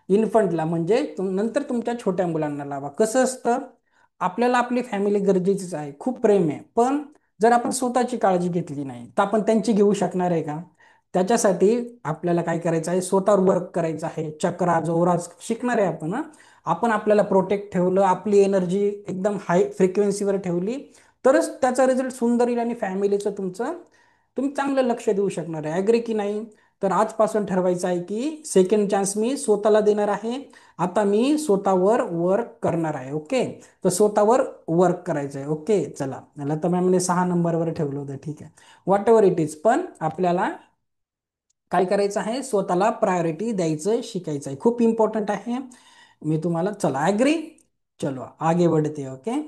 इन्फंटला, म्हणजे नंतर तुमच्या छोट्या मुलांना लावा. कसं असतं, आपल्याला आपली फॅमिली गरजेचीच आहे, खूप प्रेम आहे, पण जर आपण स्वतःची काळजी घेतली नाही तर आपण त्यांची घेऊ शकणार आहे का? त्याच्यासाठी आपल्याला काय करायचं आहे, स्वतःवर वर्क करायचं आहे. चक्रा जोराज शिकणार आहे आपण. आपण आपल्याला प्रोटेक्ट ठेवलं, आपली एनर्जी एकदम हाय फ्रिक्वेन्सीवर ठेवली, तरच त्याचा रिझल्ट सुंदर येईल आणि फॅमिलीचं तुमचं तुम्ही चांगलं लक्ष देऊ शकणार आहे. ॲग्री की नाही? तर आजपासून ठरवायचं आहे की सेकंड चान्स मी स्वतःला देणार आहे. आता मी स्वतःवर वर्क करणार आहे. ओके. तर स्वतःवर वर्क करायचं आहे. ओके. चला, मला तर मॅमने 6 नंबरवर ठेवलं होतं. ठीक आहे, व्हॉट एव्हर इट इज, पण आपल्याला काय करायचं आहे, स्वतःला प्रायोरिटी द्यायचं शिकायचं आहे. खूप इम्पॉर्टंट आहे. मी तुम्हाला, चला ॲग्री. चलो आगे बढ़ते. ओके.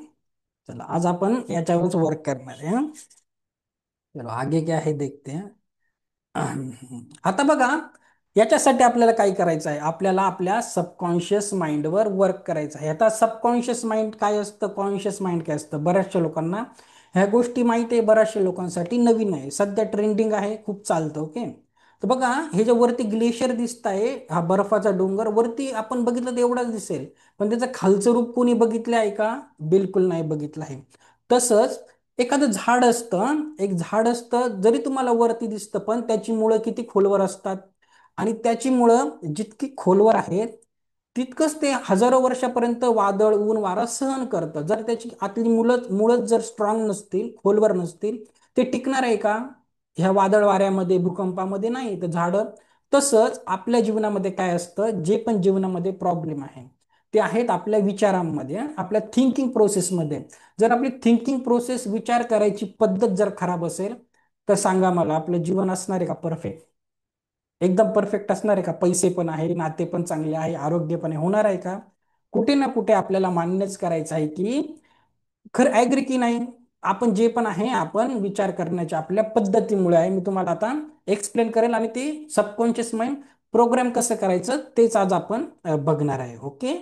चला, आज आपण याच्यावरच वर्क करणार आहे. हं? चलो आगे क्या है देखते हैं. आता बघा, याच्यासाठी आपल्याला काय करायचं आहे, आपल्याला आपल्या सबकॉन्शियस माइंडवर वर्क करायचं आहे. आता सबकॉन्शियस माइंड काय असतं, कॉन्शियस माइंड काय असतं, बऱ्याचशा लोकांना ह्या गोष्टी माहिती आहे, बऱ्याचशा लोकांसाठी नवीन आहे, सध्या ट्रेंडिंग आहे, खूप चालतं. ओके. तर बघा, हे जे वरती ग्लेशियर दिसत आहे, हा बर्फाचा डोंगर वरती आपण बघितलं तर एवढाच दिसेल, पण त्याचं खालचं रूप कोणी बघितलं आहे का? बिलकुल नाही बघितलं आहे. तसंच एखादं झाड असतं, एक झाड असतं, जरी तुम्हाला वरती दिसतं पण त्याची मुळं किती खोलवर असतात, आणि त्याची मुळं जितकी खोलवर आहेत तितकंच ते हजारो वर्षापर्यंत वादळ, ऊन, वारा सहन करतं. जर त्याची आतली मुळच जर स्ट्रॉंग नसतील, खोलवर नसतील, ते टिकणार आहे का ह्या वादळ वाऱ्यामध्ये, भूकंपामध्ये? नाही. तर झाडं, तसंच आपल्या जीवनामध्ये काय असतं, जे पण जीवनामध्ये प्रॉब्लेम आहे ते आहेत आपल्या विचारांमध्ये, आपल्या थिंकिंग प्रोसेसमध्ये. जर आपली थिंकिंग प्रोसेस, विचार करायची पद्धत जर खराब असेल, तर सांगा मला, आपलं जीवन असणार आहे का परफेक्ट? एकदम परफेक्ट असणार आहे का? पैसे पण आहे, नाते पण चांगले आहे, आरोग्य पण आहे, होणार आहे का? कुठे ना कुठे आपल्याला मान्यच करायचं आहे की खरं, ऍग्री की नाही? आपण जे पण आहे, आपण विचार करण्याच्या आपल्या पद्धतीमुळे आहे. मी तुम्हाला आता एक्सप्लेन करेल, आणि ते सबकॉन्शियस माइंड प्रोग्राम कसं करायचं तेच आज आपण बघणार आहे. ओके.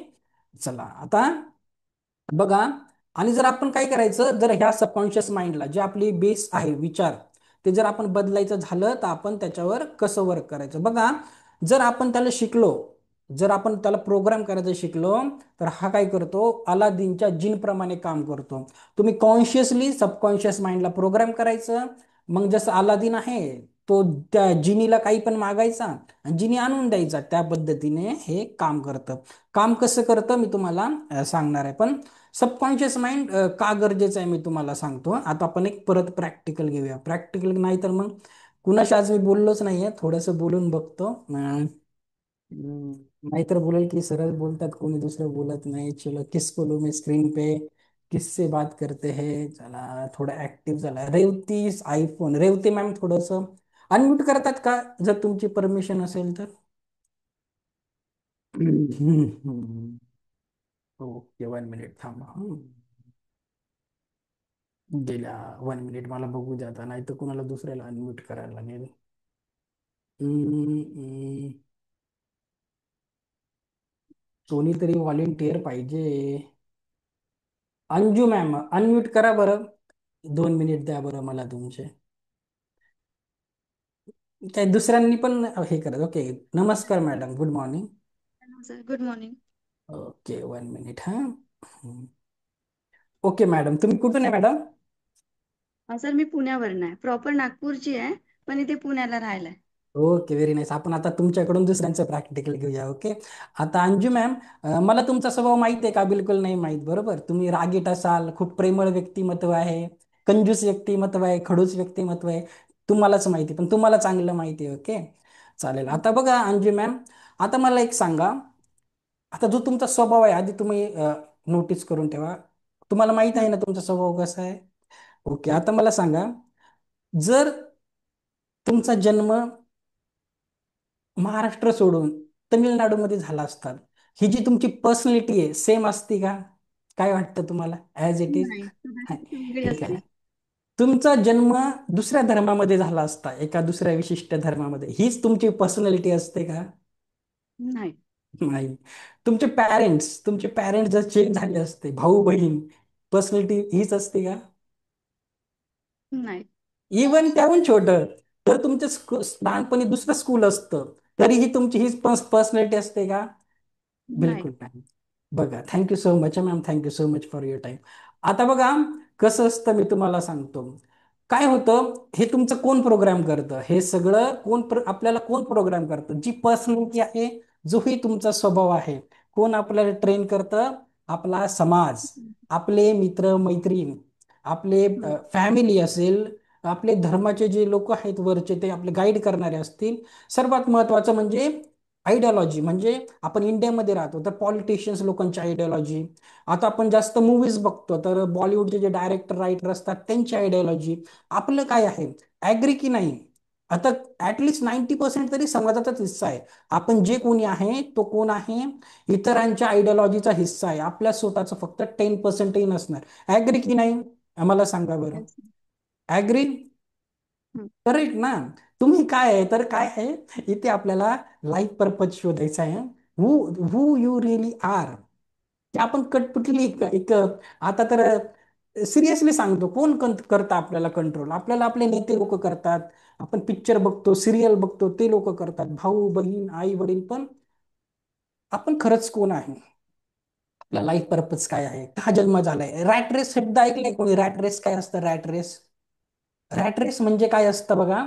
चला आता बघा, आणि जर आपण काय करायचं, जर ह्या सबकॉन्शियस माइंडला जे आपली बेस आहे विचार, ते जर आपण बदलायचं झालं तर आपण त्याच्यावर कसं वर्क करायचं बघा. जर आपण त्याला शिकलो, जर आपण त्याला प्रोग्राम करायचं शिकलो, तर हा काय करतो, अलादीनच्या जिनप्रमाणे काम करतो. तुम्ही कॉन्शियसली सबकॉन्शियस माइंडला प्रोग्राम करायचं. मग जसं अलादीन आहे, तो त्या जिनीला काही पण मागायचा आणि जिनी आणून द्यायचा, त्या पद्धतीने हे काम करतं. काम कसं करतं मी तुम्हाला सांगणार आहे. पण सबकॉन्शियस माइंड का गरजेचं आहे मी तुम्हाला सांगतो. आता आपण एक परत प्रॅक्टिकल घेऊया. प्रॅक्टिकल नाही तर मग कुणाशी आज मी बोललोच नाहीये, थोडंसं बोलून बघतो. हम्म, नाहीतर बोलेल की सरळ बोलतात, कोणी दुसरं बोलत नाही. चलो किसको लो मैं स्क्रीन पे, किससे बात करते हैं. चला थोडं ऍक्टिव्ह झाला. रेवती आयफोन, रेवती मॅम थोडस अनम्यूट करतात का, जर तुमची परमिशन असेल तर. ओके, 1 मिनिट थांबा. गेल्या 1 मिनिट मला बघू द्या आता, नाही तर कुणाला दुसऱ्याला अनम्यूट करायला लागेल. हम्म, कोणीतरी व्हॉलेंटिअर पाहिजे. अंजू मॅम अनम्यूट करा बरं. 2 मिनिट द्या बरं मला तुमचे. काय दुसऱ्यांनी पण हे करत. ओके, नमस्कार madam, good morning. Hello sir, good morning. Okay, 1 minute हा. ओके मॅडम, तुम्ही कुठून आहे मॅडम? सर मी पुण्यावरून आहे, प्रॉपर नागपूरची आहे, पण इथे पुण्याला राहायला आहे. Okay, very nice. आपण आता तुमच्याकडून दुसऱ्यांचं प्रॅक्टिकल घेऊया. ओके, आता अंजू मॅम, मला तुमचा स्वभाव माहिती आहे का? बिलकुल नाही माहीत, बरोबर. तुम्ही रागीट असाल, खूप प्रेमळ व्यक्तिमत्व आहे, कंजूस व्यक्तिमत्व आहे, खडूस व्यक्तिमत्व आहे. तुम्हालाच माहिती, पण तुम्हाला चांगलं माहिती आहे. ओके, चालेल. आता बघा अंजू मॅम, आता मला एक सांगा. आता जो तुमचा स्वभाव आहे, आधी तुम्ही नोटीस करून ठेवा. तुम्हाला माहित आहे हं, ना तुमचा स्वभाव कसा आहे? ओके, आता मला सांगा, जर तुमचा जन्म महाराष्ट्र सोडून तमिळनाडूमध्ये झाला असतात, ही जी तुमची पर्सनॅलिटी आहे सेम असती का? काय वाटतं तुम्हाला, ॲज इट इज? नाही, कदाचित वेगळी ठीक आहे. असते. तुमचा जन्म दुसऱ्या धर्मामध्ये झाला असता, एका दुसऱ्या विशिष्ट धर्मामध्ये, हीच तुमची पर्सनॅलिटी असते का? नाही. नाही. तुमचे पॅरेंट्स जर चेंज झाले असते, भाऊ बहीण, पर्सनॅलिटी हीच असते का? नाही. इवन त्याहून छोट, तर तुमचं लहानपणी दुसरं स्कूल असतं, तरीही तुमची हीच पर्सनॅलिटी असते का? नाही. बिलकुल नाही. बघा, thank you so much ma'am, thank you so much for your time. आता बघा, कसं असतं मी तुम्हाला सांगतो. काय होतं, हे तुमचं कोण प्रोग्राम करतं, हे सगळं आपल्याला कोण प्रोग्राम करतं? जी पर्सनॅलिटी आहे, जोही तुमचा स्वभाव आहे, कोण आपल्याला ट्रेन करतं? आपला समाज, आपले मित्र मैत्रीण, आपले हं, फॅमिली असेल, आपले धर्माचे जे लोक आहेत वरचे, ते आपले गाईड करणारे असतील. सर्वात महत्वाचं म्हणजे आयडियॉलॉजी. म्हणजे आपण इंडियामध्ये राहतो तर पॉलिटिशियन्स लोकांची आयडियॉलॉजी. आता आपण जास्त मूवीज बघतो तर बॉलिवूडचे जे डायरेक्टर रायटर असतात त्यांची आयडियॉलॉजी. आपलं काय आहे, ॲग्री की नाही? आता ऍटलिस्ट 90% तरी समाजाचाच हिस्सा आहे. आपण जे कोणी आहे तो कोण आहे, इतरांच्या आयडियॉलॉजीचा हिस्सा आहे. आपल्या स्वतःचं फक्त 10%ही नसणार. ॲग्री की नाही? आम्हाला सांगा बरं. yes. ॲग्री? हं, करेक्ट ना. तुम्ही काय आहे, तर काय आहे, इथे आपल्याला लाईफ पर्पज शोधायचा आहे. हु हु यू रिअली आर. की आपण कटपुटली एक आता तर सिरियसली सांगतो, कोण करतं आपल्याला कंट्रोल? आपल्याला आपले नेते लोक करतात. आपण पिक्चर बघतो, सिरियल बघतो, ते लोक करतात. भाऊ बहीण आई वडील. पण आपण खरंच कोण आहे? आपला लाईफ पर्पज काय आहे? का जन्म झालाय? रॅट रेस शब्द ऐकलाय कोणी? रॅट रेस काय असतं? रॅट रेस, रॅट रेस म्हणजे काय असतं बघा.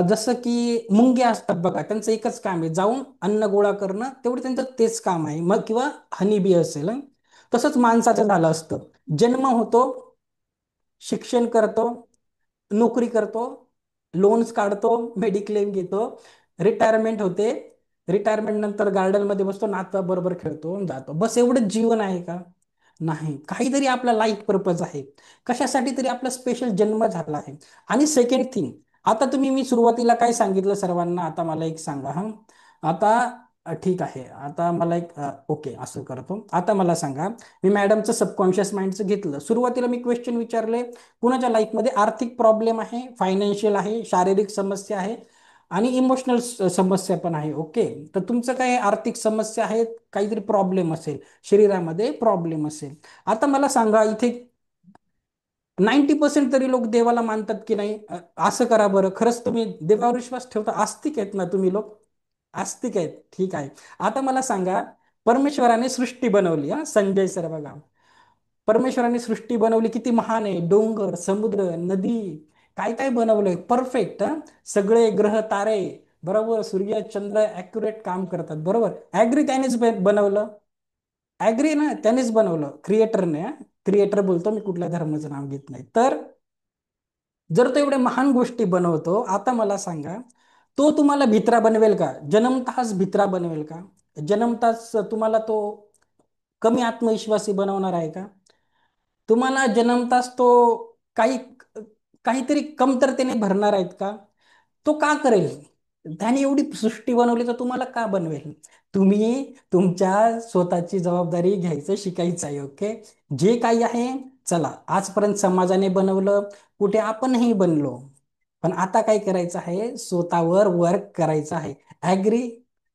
जसं की मुंग्या असतात बघा, त्यांचं एकच काम आहे, जाऊन अन्न गोळा करणं, तेवढं त्यांचं तेच काम आहे. मग किंवा हनी बी असेल हं. तसंच माणसाचं झालं असतं. जन्म होतो, शिक्षण करतो, नोकरी करतो, लोन्स काढतो, मेडिक्लेम घेतो, रिटायरमेंट होते, रिटायरमेंट नंतर गार्डन मध्ये बसतो, नाता बरोबर खेळतो, जातो. बस एवढंच जीवन आहे का? नाही. काहीतरी आपला लाईफ पर्पज आहे. कशासाठी तरी आपला स्पेशल जन्म झाला आहे. आणि सेकंड थिंग, आता मी सुरुवातीला काय सांगितलं सर्वांना, आता मला एक सांगा हा. आता ठीक आहे, आता मला एक ओके असं करतो. आता मला सांगा, मी मॅडमचं सबकॉन्शियस माइंडचं घेतलं. सुरुवातीला मी क्वेश्चन विचारले, कुणाच्या लाईफमध्ये आर्थिक प्रॉब्लेम आहे, फायनान्शियल आहे, शारीरिक समस्या आहे, आणि इमोशनल समस्या पण आहे. ओके, तर तुमचं काही आर्थिक समस्या आहेत, काहीतरी प्रॉब्लेम असेल, शरीरामध्ये प्रॉब्लेम असेल. आता मला सांगा, इथे 90% तरी लोक देवाला मानतात की नाही? असं करा बरं, खरंच तुम्ही देवावर विश्वास ठेवता? आस्तिक आहेत ना तुम्ही लोक? आस्तिक आहेत, ठीक आहे. आता मला सांगा, परमेश्वराने सृष्टी बनवली, हा संजय सर बघा, परमेश्वराने सृष्टी बनवली, किती महान आहे, डोंगर, समुद्र, नदी, काय काय बनवलंय परफेक्ट. सगळे ग्रह तारे बरोबर, सूर्य चंद्र ऍक्युरेट काम करतात, बरोबर. ऍग्री त्यानेच बनवलं, ऍग्री ना, त्यानेच बनवलं, क्रिएटरने. क्रिएटर बोलतो मी, कुठल्या धर्माचं नाव घेत नाही. तर जर तो एवढ्या महान गोष्टी बनवतो, आता मला सांगा, तो तुम्हाला भित्रा बनवेल का? जन्मताच भित्रा बनवेल का? जन्मताच तुम्हाला तो कमी आत्मविश्वासी बनवणार आहे का? तुम्हाला जन्मताच तो काही काहीतरी कमतरतेने भरणार आहेत का? तो का करेल? त्याने एवढी सृष्टी बनवली तर तुम्हाला का बनवेल? तुम्ही तुमच्या स्वतःची जबाबदारी घ्यायचं शिकायचं आहे. ओके, जे काही आहे, चला आजपर्यंत समाजाने बनवलं, कुठे आपणही बनलो, पण आता काय करायचं आहे? स्वतःवर वर्क करायचं आहे. ऍग्री?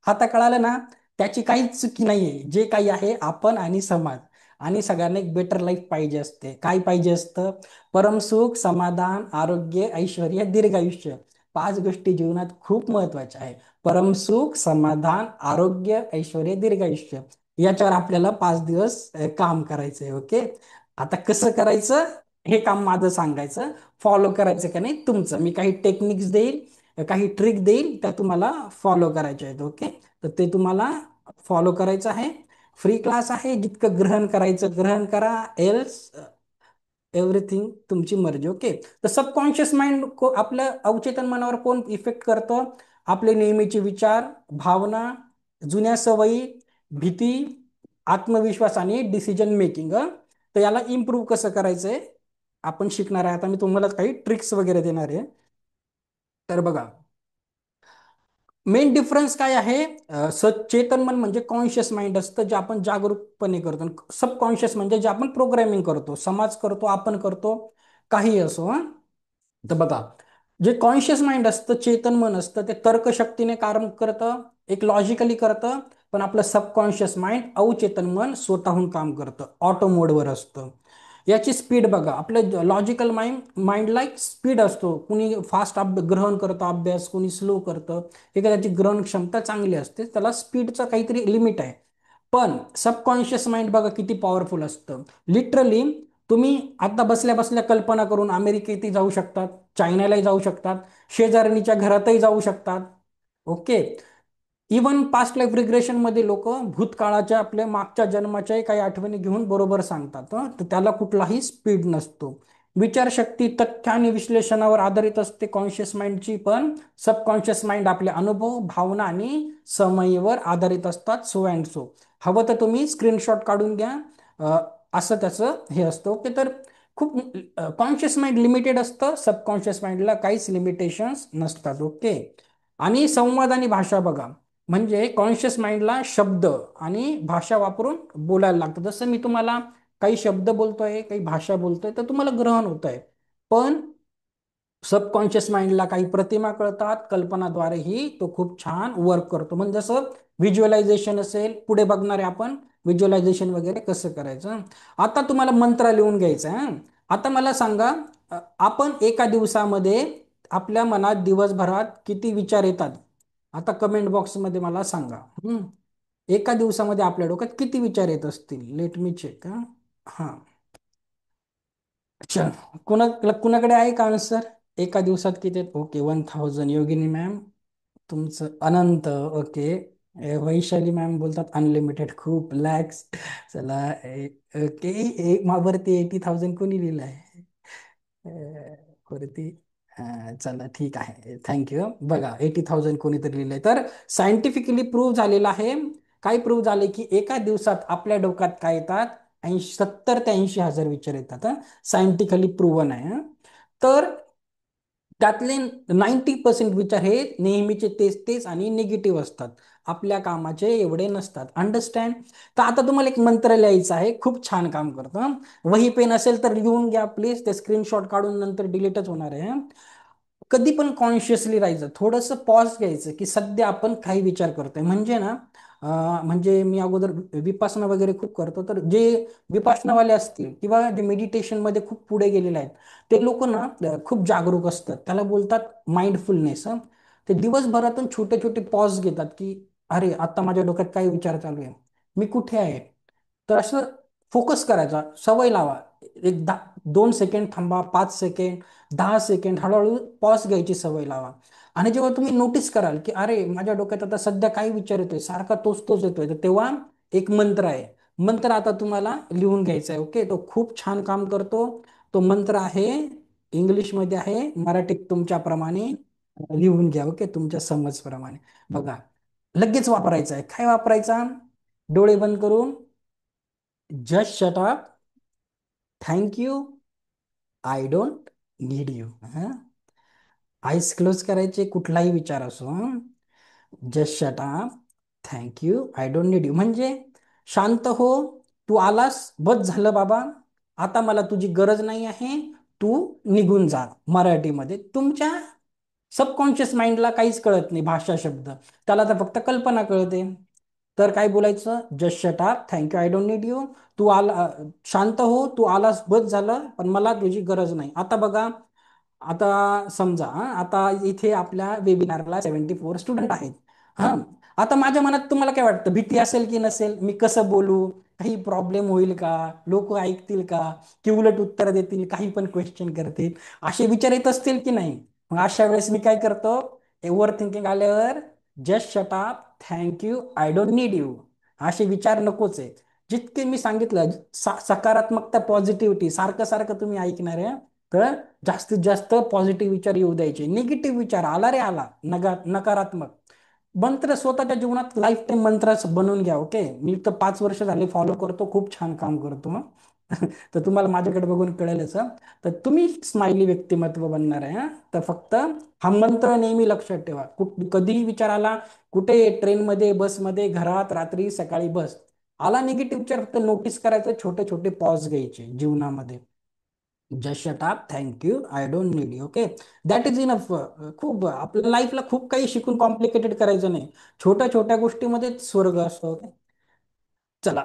आता कळालं ना? त्याची काहीच चुकी नाहीये. जे काही आहे, आपण आणि समाज आणि सगळ्यांना एक बेटर लाईफ पाहिजे असते. काय पाहिजे असतं? परमसुख, समाधान, आरोग्य, ऐश्वर्य, दीर्घायुष्य. 5 गोष्टी जीवनात खूप महत्वाच्या आहे. परमसुख, समाधान, आरोग्य, ऐश्वर्य, दीर्घायुष्य. याच्यावर आपल्याला 5 दिवस काम करायचंय. ओके, आता कसं करायचं हे काम माझं सांगायचं, फॉलो करायचं का नाही तुमचं. मी काही टेक्निक्स देईल, काही ट्रिक देईल, त्या तुम्हाला फॉलो करायच्या आहेत. ओके, तर ते तुम्हाला फॉलो करायचं आहे. फ्री क्लास आहे, जितकं ग्रहण करायचं ग्रहण करा, एल्स एव्हरीथिंग तुमची मर्जी. ओके, तर सबकॉन्शियस माइंड आपल्या अवचेतन मनावर कोण इफेक्ट करतं? आपले नेहमीचे विचार, भावना, जुन्या सवयी, भीती, आत्मविश्वास आणि डिसिजन मेकिंग. तर याला इम्प्रूव्ह कसं करायचंय आपण शिकणार आहे. आता मी तुम्हाला काही ट्रिक्स वगैरे देणार आहे. तर बघा, मेन डिफरन्स काय आहे? सचेतन मन म्हणजे कॉन्शियस माइंड असतं, जे आपण जागरूकपणे करतो. सबकॉन्शियस म्हणजे जे आपण प्रोग्रामिंग करतो, समाज करतो, आपण करतो, काही असो. तर बघा, जे कॉन्शियस माइंड असतं, चेतन मन असतं, ते तर्कशक्तीने काम करतं, एक लॉजिकली करतं. पण आपलं सबकॉन्शियस माइंड, अवचेतन मन, स्वतःहून काम करतं, ऑटो मोडवर असतं. याची स्पीड बघा, आपलं लॉजिकल माइंडला एक स्पीड असतो. कुणी फास्ट ग्रहण करतं अभ्यास, कुणी स्लो करतं. एखाद्याची ग्रहण क्षमता चांगली असते, त्याला स्पीडचं काहीतरी लिमिट आहे. पण सबकॉन्शियस माइंड बघा किती पॉवरफुल असतं. लिटरली तुम्ही आता बसल्या बसल्या कल्पना करून अमेरिकेतही जाऊ शकतात, चायनालाही जाऊ शकतात, शेजारणीच्या घरातही जाऊ शकतात. Okay, even past life regression मध्ये लोक भूतकाळाच्या आपल्या मागच्या जन्माच्याही काही आठवणी घेऊन बरोबर सांगतात. तर त्याला कुठलाही स्पीड नसतो. विचारशक्ती तथ्य आणि विश्लेषणावर आधारित असते कॉन्शियस माइंडची, पण सबकॉन्शियस माइंड आपले अनुभव, भावना आणि समयीवर आधारित असतात. So and so. हवं तर तुम्ही स्क्रीनशॉट काढून घ्या. अ, असं त्याचं हे असतं. ओके, तर खूप कॉन्शियस माइंड लिमिटेड असतं, सबकॉन्शियस माइंडला काहीच लिमिटेशन्स नसतात. ओके, आणि संवाद आणि भाषा बघा, म्हणजे कॉन्शियस माइंडला शब्द आणि भाषा वापरून बोलायला लागतं. जसं मी तुम्हाला काही शब्द बोलतोय, काही भाषा बोलतोय, तर तुम्हाला ग्रहण होत आहे. पण सबकॉन्शियस माइंडला काही प्रतिमा कळतात, कल्पनाद्वारेही तो खूप छान वर्क करतो. म्हणजे जसं व्हिज्युअलायझेशन असेल, पुढे बघणारे आपण व्हिज्युअलायझेशन वगैरे कसं करायचं. आता तुम्हाला मंत्र लिहून घ्यायचं आहे. आता मला सांगा, आपण एका दिवसामध्ये आपल्या मनात दिवसभरात किती विचार येतात? आता कमेंट बॉक्समध्ये मला सांगा. एका दिवसामध्ये आपल्या डोक्यात किती विचार येत असतील? Let me check. हां, अच्छा, कुणाकडे आहे का आन्सर? एका दिवसात किती आहेत? ओके, 1000. योगिनी मॅम, तुमचं अनंत. ओके, वैशाली मॅम बोलतात अनलिमिटेड, खूप लॅक्स. चला, ओके, वरती 80,000 कोणी लिहिलं आहे? वरती, चला ठीक आहे, थँक्यू. बघा, 80,000 कोणीतरी लिहिलंय. तर सायंटिफिकली प्रूव्ह झालेलं आहे. काय प्रूव्ह झाले? की एका दिवसात आपल्या डोक्यात काय येतात? 70 ते 80,000 विचार येतात. सायंटिफिकली प्रूव्हन आहे. तर त्यातले 90% विचार हे नेहमीचे तेच तेच आणि निगेटिव्ह असतात, आपल्या कामाचे एवढे नसतात. अंडरस्टँड? तर आता तुम्हाला एक मंत्र लिहायचं आहे, खूप छान काम करतं. वही पेन असेल तर लिहून घ्या प्लीज, ते स्क्रीनशॉट काढून नंतर डिलीटच होणार आहे. कधी पण कॉन्शियसली राहायचं, थोडंसं पॉज घ्यायचं की सध्या आपण काही विचार करतोय. म्हणजे ना म्हणजे मी अगोदर विपासना वगैरे खूप करतो, तर जे विपासनावाले असतील किंवा जे मेडिटेशन मध्ये खूप पुढे गेलेले आहेत ते लोक ना खूप जागरूक असतात, त्याला बोलतात माइंडफुलनेस. ते दिवसभरातून छोटे छोटे पॉज घेतात की अरे आता माझ्या डोक्यात काय विचार चालू आहे, मी कुठे आहे. तर असं फोकस करायचा, सवय लावा. एक 2 सेकंड थांबा, 5 सेकंड, 10 सेकंड, हळूहळू पॉज घ्यायची सवय लावा. आणि जेव्हा तुम्ही नोटीस कराल की अरे माझ्या डोक्यात आता सध्या काय विचार येतोय, सारखा तोच तोच येतोय, तर तेव्हा एक मंत्र आहे. मंत्र आता तुम्हाला लिहून घ्यायचा आहे. ओके, तो खूप छान काम करतो. तो मंत्र आहे, इंग्लिशमध्ये आहे, मराठीत तुमच्याप्रमाणे लिहून घ्या. ओके, तुमच्या समजप्रमाणे. बघा, लगेच वापरायचा आहे. काय वापरायचा? डोळे बंद करून, just shut up, thank you, I don't need you. Ice close करायचे, कुठलाही विचार असो. Just shut up, thank you, I don't need you. म्हणजे शांत हो, तू आलास, बस झालं बाबा, आता मला तुझी गरज नाही आहे, तू निघून जा. मराठीमध्ये तुमच्या सबकॉन्शियस माइंडला काहीच कळत नाही भाषा शब्द, त्याला तर फक्त कल्पना कळते. तर काय बोलायचं? Just shut up, thank you, I don't need you. तू आला, शांत हो, तू आलास बस झालं, पण मला तुझी गरज नाही. आता बघा, आता समजा आता इथे आपल्या वेबिनारला 74 स्टुडंट आहेत. हा, आता माझ्या मनात तुम्हाला काय वाटतं, भीती असेल की नसेल? मी कसं बोलू, काही प्रॉब्लेम होईल का, लोक ऐकतील का, की उलट उत्तर देतील, काही पण क्वेश्चन करतील, असे विचार येत असतील की नाही? मग अशा वेळेस मी काय करतो, ओव्हर थिंकिंग आल्यावर just shut up, thank you, I don't need you, असे विचार नकोच आहे. जितके मी सांगितलं सकारात्मकता, पॉझिटिव्हिटी सारखं सारखं तुम्ही ऐकणार आहे, तर जास्तीत जास्त पॉझिटिव्ह विचार येऊ द्यायचे. निगेटिव्ह विचार आला रे आला, नकारात्मक मंत्र स्वतःच्या जीवनात लाईफ टाईम मंत्र बनवून घ्या. ओके, मी तर 5 वर्ष झाले फॉलो करतो, खूप छान काम करतो. मग तर तुम्हाला माझ्याकडे बघून कळेलच. तर तुम्ही स्माइली व्यक्तिमत्व बनणार आहे. तर फक्त हा मंत्र नेहमी लक्षात ठेवा. कधीही विचार आला, कुठे ट्रेनमध्ये, बसमध्ये, घरात, रात्री, सकाळी, बस आला निगेटिव्ह विचार, फक्त नोटीस करायचं, छोटे छोटे पॉज घ्यायचे जीवनामध्ये. Just shut up, thank you, I don't need you. Okay, that is enough. खूप आपल्या लाईफला खूप काही शिकून कॉम्प्लिकेटेड करायचं नाही, छोट्या छोट्या गोष्टीमध्ये स्वर्ग असतो. ओके, चला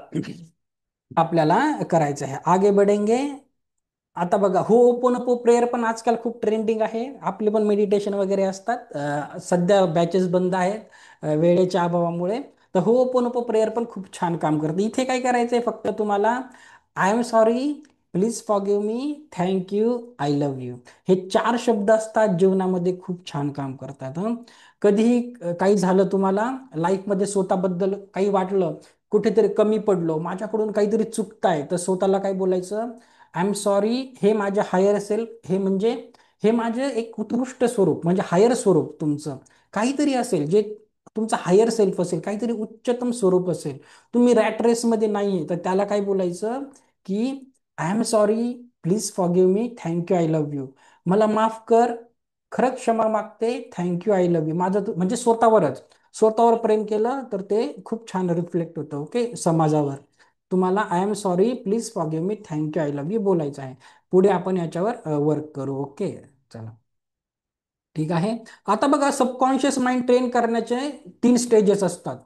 आपल्याला करायचं आहे, आगे बढेंगे. आता बघा, हो ओपोनोपो प्रेयर पण आजकाल खूप ट्रेंडिंग आहे. आपले पण मेडिटेशन वगैरे असतात. सध्या बॅचेस बंद आहेत वेळेच्या अभावामुळे. तर हो ओपोनोपो प्रेयर पण खूप छान काम करते. इथे काय करायचंय, फक्त तुम्हाला I am sorry, please forgive me, thank you, I love you, हे 4 शब्द असतात, जीवनामध्ये खूप छान काम करतात. कधीही काही झालं तुम्हाला लाईफमध्ये, स्वतःबद्दल काही वाटलं, कुठेतरी कमी पडलो, माझ्याकडून काहीतरी चुकताय, तर स्वतःला काय बोलायचं? I am sorry. हे माझे हायर सेल्फ, हे म्हणजे हे माझे एक उत्कृष्ट स्वरूप, म्हणजे हायर स्वरूप तुमचं काहीतरी असेल, जे तुमचं हायर सेल्फ असेल, काहीतरी उच्चतम स्वरूप असेल. तुम्ही रॅट रेसमध्ये नाहीये, तर त्याला काय बोलायचं की I am sorry, please forgive me, thank you, I love you, मला माफ कर, खरंच क्षमा मागते, थँक्यू, आय लव्ह यू. माझं म्हणजे स्वतःवरच, स्वतःवर प्रेम केलं तर ते खूप छान रिफ्लेक्ट होतं. ओके, समाजावर. तुम्हाला I am sorry, please forgive me, thank you, I love you बोलायचं आहे. पुढे आपण याच्यावर वर्क करू. ओके, चला, ठीक आहे. आता बघा, सबकॉन्शियस माइंड ट्रेन करण्याचे 3 स्टेजेस असतात.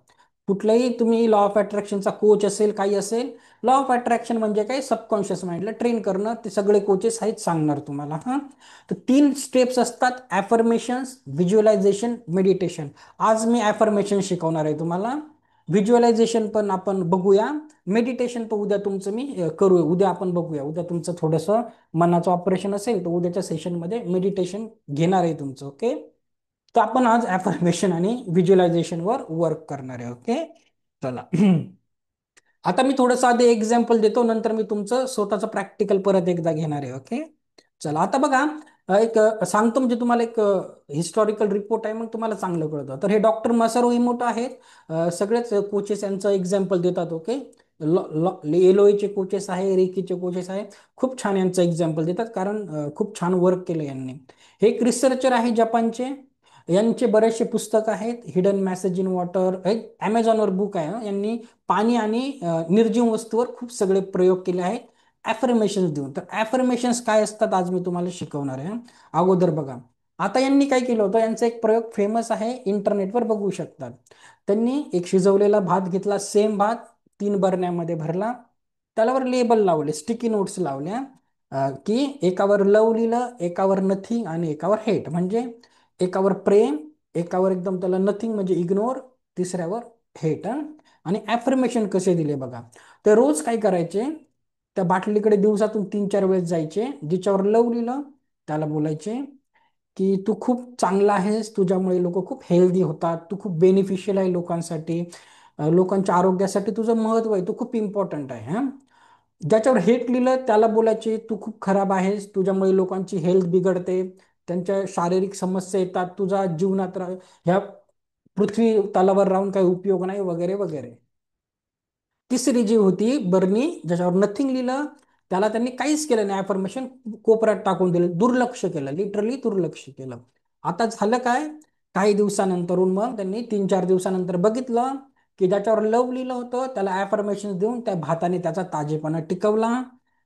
कुठलाही तुम्ही लॉ ऑफ अट्रॅक्शनचा कोच असेल, काही असेल, लॉ ऑफ अट्रॅक्शन म्हणजे काय, सबकॉन्शियस माइंडला ट्रेन करणं, ते सगळे कोचेस आहेत, सांगणार तुम्हाला. हा, तर 3 स्टेप्स असतात: ॲफर्मेशन्स, व्हिज्युअलायझेशन, मेडिटेशन. आज मी ॲफर्मेशन शिकवणार आहे तुम्हाला, व्हिज्युअलायझेशन पण आपण बघूया, मेडिटेशन तर उद्या तुमचं मी करूया, उद्या आपण बघूया. उद्या तुमचं थोडंसं मनाचं ऑपरेशन असेल, तर उद्याच्या सेशनमध्ये मेडिटेशन घेणार आहे तुमचं. ओके, तर आपण आज ॲफर्मेशन आणि व्हिज्युअलायझेशन वर वर्क करणार आहे. ओके, चला. आता मी थोडंसं आधी एक्झाम्पल देतो, नंतर मी तुमचं स्वतःचं प्रॅक्टिकल परत एकदा घेणार आहे. ओके, चला. आता बघा, एक सांगतो, म्हणजे तुम्हाला एक हिस्टॉरिकल रिपोर्ट आहे, मग तुम्हाला चांगलं कळतं. तर हे डॉक्टर मसारो इमोटो आहेत. सगळेच कोचेस यांचं एक्झाम्पल देतात. ओके, एलोईचे कोचेस आहे, रेकीचे कोचेस आहे, खूप छान यांचं एक्झाम्पल देतात, कारण खूप छान वर्क केलं यांनी. हे एक रिसर्चर आहे जपानचे, यांचे बरेचसे पुस्तक आहेत. हिडन मॅसेज इन वॉटर, एक ॲमेझॉनवर बुक आहे. यांनी पाणी आणि निर्जीव वस्तूवर खूप सगळे प्रयोग केले आहेत, ॲफर्मेशन्स देऊन. तर ॲफर्मेशन्स काय असतात आज मी तुम्हाला शिकवणार आहे. अगोदर बघा, आता यांनी काय केलं होतं, यांचा एक प्रयोग फेमस आहे, इंटरनेटवर बघू शकतात. त्यांनी एक शिजवलेला भात घेतला, सेम भात 3 बरण्यामध्ये भरला, त्यालावर लेबल लावले, स्टिकी नोट्स लावल्या, की एकावर लव लिहिलं, एकावर नथिंग आणि एकावर हेट, म्हणजे एकावर प्रेम, एकावर एकदम त्याला नथिंग म्हणजे इग्नोर, तिसऱ्यावर हेट. आणि ॲफर्मेशन कसे दिले बघा. ते रोज काय करायचे, त्या बाटलीकडे दिवसातून 3-4 वेळेस जायचे, जिच्यावर लव लिहिलं त्याला बोलायचे की तू खूप चांगला आहेस, तुझ्यामुळे लोक खूप हेल्दी होतात, तू खूप बेनिफिशियल आहे लोकांसाठी, लोकांच्या आरोग्यासाठी तुझं महत्व आहे, तू खूप इम्पॉर्टंट आहे. हा, ज्याच्यावर हेट लिहिलं त्याला बोलायचे तू खूप खराब आहेस, तुझ्यामुळे लोकांची हेल्थ बिघडते, त्यांच्या शारीरिक समस्या येतात, तुझा जीवनात ह्या पृथ्वी तलावर राहून काही उपयोग नाही, वगैरे वगैरे. तिसरी जी होती बर्नी, ज्याच्यावर नथिंग लिहिलं, त्याला त्यांनी काहीच केलं नाही, अफर्मेशन कोपऱ्यात टाकून दिलं, दुर्लक्ष केलं, लिटरली दुर्लक्ष केलं. आता झालं काय, काही दिवसानंतरून मग त्यांनी 3-4 दिवसानंतर बघितलं की ज्याच्यावर लव लिहिलं होतं त्याला अफर्मेशन देऊन त्या भाताने त्याचा ताजेपणा टिकवला,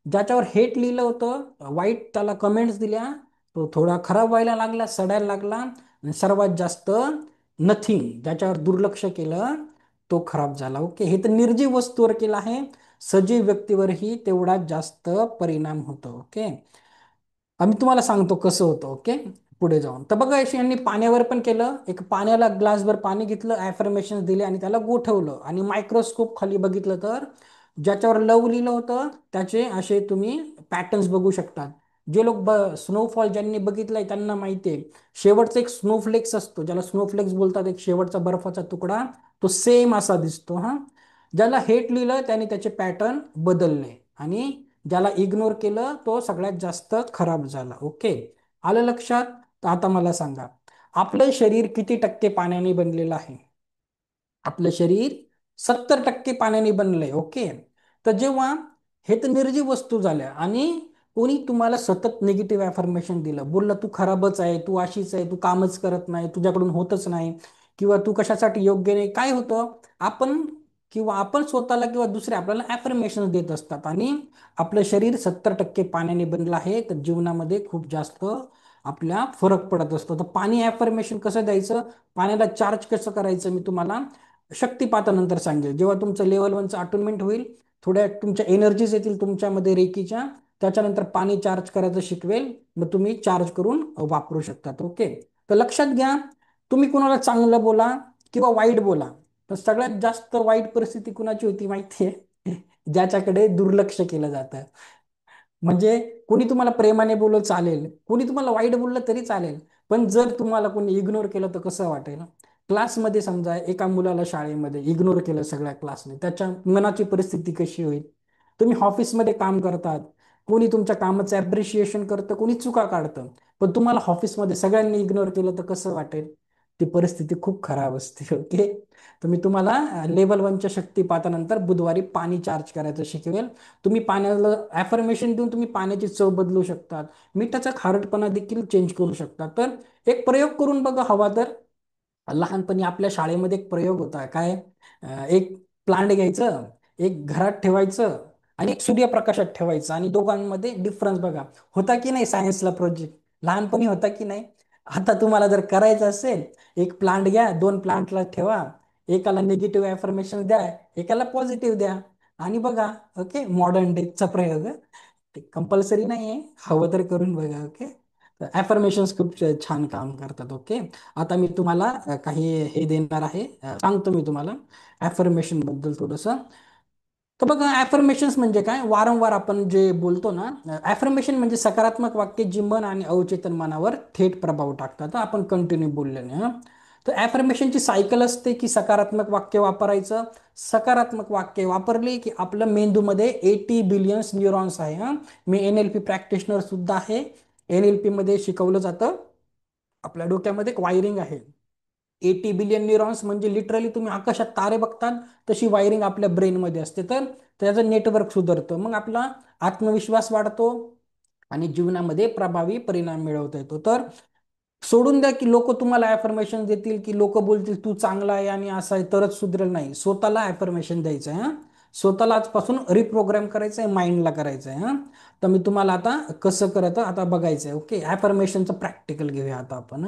ज्याच्यावर हेट लिहिलं होतं, वाईट त्याला कमेंट्स दिल्या, तो थोडा खराब व्हायला लागला, सडायला लागला, आणि सर्वात जास्त नथिंग, ज्याच्यावर दुर्लक्ष केलं, तो खराब झाला. ओके, हे तर निर्जीव वस्तूवर केलं आहे, सजीव व्यक्तीवरही तेवढाच जास्त परिणाम होतो. ओके, आम्ही तुम्हाला सांगतो कसं होतं. ओके, पुढे जाऊन तर बघा, अशी यांनी पाण्यावर पण केलं, एक पाण्याला ग्लासभर पाणी घेतलं, ॲफर्मेशन दिले आणि त्याला गोठवलं, आणि मायक्रोस्कोप खाली बघितलं तर ज्याच्यावर लव लिहिलं होतं त्याचे असे तुम्ही पॅटर्न्स बघू शकतात. जे लोक स्नोफॉल ज्यांनी बघितलंय त्यांना माहिती आहे, शेवटचा एक स्नोफ्लेक्स असतो, ज्याला स्नोफ्लेक्स बोलतात, एक शेवटचा बर्फाचा तुकडा, तो सेम असा दिसतो. हा, ज्याला हेट लिहिलं त्याने त्याचे पॅटर्न बदलले, आणि ज्याला इग्नोर केलं तो सगळ्यात जास्त खराब झाला. ओके, आलं लक्षात? तर आता मला सांगा, आपलं शरीर किती टक्के पाण्याने बनलेलं आहे? आपलं शरीर 70% पाण्याने बनलंय. ओके, तर जेव्हा हे तर निर्जीव वस्तू झाल्या, आणि कोणी तुम्हाला सतत निगेटिव्ह अफर्मेशन दिलं, बोललं तू खराबच आहे, तू अशीच आहे, तू कामच करत नाही, तुझ्याकडून होतच नाही, किंवा तू कशासाठी योग्य नाही, काय होतं, आपण किंवा आपण स्वतःला किंवा दुसरे आपल्याला अफर्मेशन देत असतात, आणि आपलं शरीर 70% पाण्याने बनलं आहे, तर जीवनामध्ये खूप जास्त आपल्या फरक पडत असतो. तर पाणी अफर्मेशन कसं द्यायचं, पाण्याला चार्ज कसं करायचं, मी तुम्हाला शक्तिपातानंतर सांगेल. जेव्हा तुमचं लेवल 1चं अटोनमेंट होईल, थोड्या तुमच्या एनर्जीज येतील तुमच्यामध्ये रेकीच्या, त्याच्यानंतर पाणी चार्ज करायचं शिकवेल, मग तुम्ही चार्ज करून वापरू शकतात. ओके, तर लक्षात घ्या, तुम्ही कुणाला चांगलं बोला किंवा वाईट बोला, तर सगळ्यात जास्त वाईट परिस्थिती कुणाची होती माहिती आहे? ज्याच्याकडे दुर्लक्ष केलं जातं. म्हणजे कोणी तुम्हाला प्रेमाने बोललं चालेल, कोणी तुम्हाला वाईट बोललं तरी चालेल, पण जर तुम्हाला कोणी इग्नोर केलं तर कसं वाटेल? क्लासमध्ये समजा एका मुलाला शाळेमध्ये इग्नोर केलं सगळ्या क्लासने, त्याच्या मनाची परिस्थिती कशी होईल? तुम्ही ऑफिसमध्ये काम करतात, कोणी तुमच्या कामाचं ॲप्रिशिएशन करतं, कोणी चुका काढतं, पण तुम्हाला ऑफिसमध्ये सगळ्यांनी इग्नोर केलं तर कसं वाटेल? ती परिस्थिती खूप खराब असते. ओके, तर मी तुम्हाला लेवल 1च्या शक्तिपातानंतर बुधवारी पाणी चार्ज करायचं शिकवेल. तुम्ही पाण्याला ॲफर्मेशन देऊन तुम्ही पाण्याची चव बदलू शकतात, मिठाचा खारटपणा देखील चेंज करू शकतात. तर एक प्रयोग करून बघा हवा तर. लहानपणी आपल्या शाळेमध्ये एक प्रयोग होता काय, एक प्लांट घ्यायचं, एक घरात ठेवायचं, आणि एक सूर्यप्रकाशात ठेवायचं, आणि दोघांमध्ये डिफरन्स बघा. होता की नाही सायन्सला प्रोजेक्ट? लहानपणी होता की नाही? आता तुम्हाला जर करायचं असेल, एक प्लांट घ्या, 2 प्लांटला ठेवा, एकाला निगेटिव्ह अफर्मेशन द्या, एकाला पॉझिटिव्ह द्या, आणि बघा. ओके, मॉडर्न डेचा प्रयोग, ते कंपल्सरी नाही आहे, हवं तर करून बघा. ओके, ॲफर्मेशन्स खूप छान काम करतात. ओके, आता मी तुम्हाला काही हे देणार आहे, सांगतो मी तुम्हाला ॲफर्मेशन बद्दल थोडंसं. तर बघा, ॲफर्मेशन्स म्हणजे काय, वारंवार आपण जे बोलतो ना, ॲफर्मेशन म्हणजे सकारात्मक वाक्य जी मन आणि अवचेतन मनावर थेट प्रभाव टाकतात. आपण कंटिन्यू बोलल्याने. तर ॲफर्मेशनची सायकल असते की सकारात्मक वाक्य वापरायचं, सकारात्मक वाक्य वापरली की आपलं मेंदूमध्ये 80 बिलियन्स न्यूरॉन्स आहे. मी NLP प्रॅक्टिशनर सुद्धा आहे. NLP मध्ये शिकवलं जातं, आपल्या डोक्यामध्ये एक वायरिंग आहे, 80 बिलियन न्यूरॉन्स, म्हणजे लिटरली तुम्ही आकाशात तारे बघतात तशी वायरिंग आपल्या ब्रेनमध्ये असते, तर त्याचं नेटवर्क सुधारतं, मग आपला आत्मविश्वास वाढतो, आणि जीवनामध्ये प्रभावी परिणाम मिळवता येतो. तर सोडून द्या की लोक तुम्हाला अफर्मेशन देतील, की लोक बोलतील तू चांगला आहे आणि असा आहे तरच सुधरेल, नाही, स्वतःला अफर्मेशन द्यायचं आहे. स्वतःला आजपासून रिप्रोग्राम करायचं आहे, माइंडला करायचं आहे. हां, तर मी तुम्हाला आता कसं करत आता बघायचं आहे. ओके, ॲफर्मेशनचं प्रॅक्टिकल घेऊया आता आपण.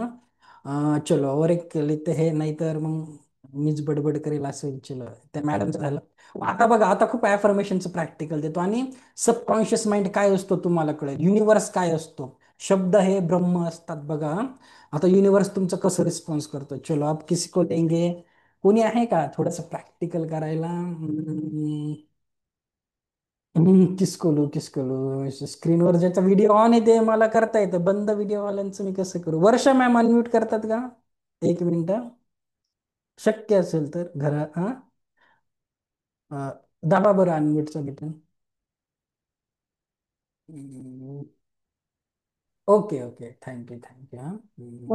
चलो और एक केली तर हे नाही तर मग मीच बडबड करेल असेल. चलो त्या मॅडमचं झालं. आता बघा, आता खूप ॲफर्मेशनचं प्रॅक्टिकल देतो आणि सबकॉन्शियस माइंड काय असतो तुम्हाला कळेल, युनिव्हर्स काय असतो. शब्द हे ब्रह्म असतात बघा. आता युनिव्हर्स तुमचं कसं रिस्पॉन्स करतो. चलो आप किसी को देंगे. कोणी आहे का थोडंसं प्रॅक्टिकल करायला? किसको लो किसको लो. स्क्रीनवर ज्याचा व्हिडिओ ऑन येते मला करता येतं, बंद व्हिडिओ वाल्यांचं मी कसं करू? वर्षा मॅम अनम्यूट करतात का? एक मिनिट. शक्य असेल तर घरात दाबा बरं अनम्यूटचं button. Okay okay, thank you thank you.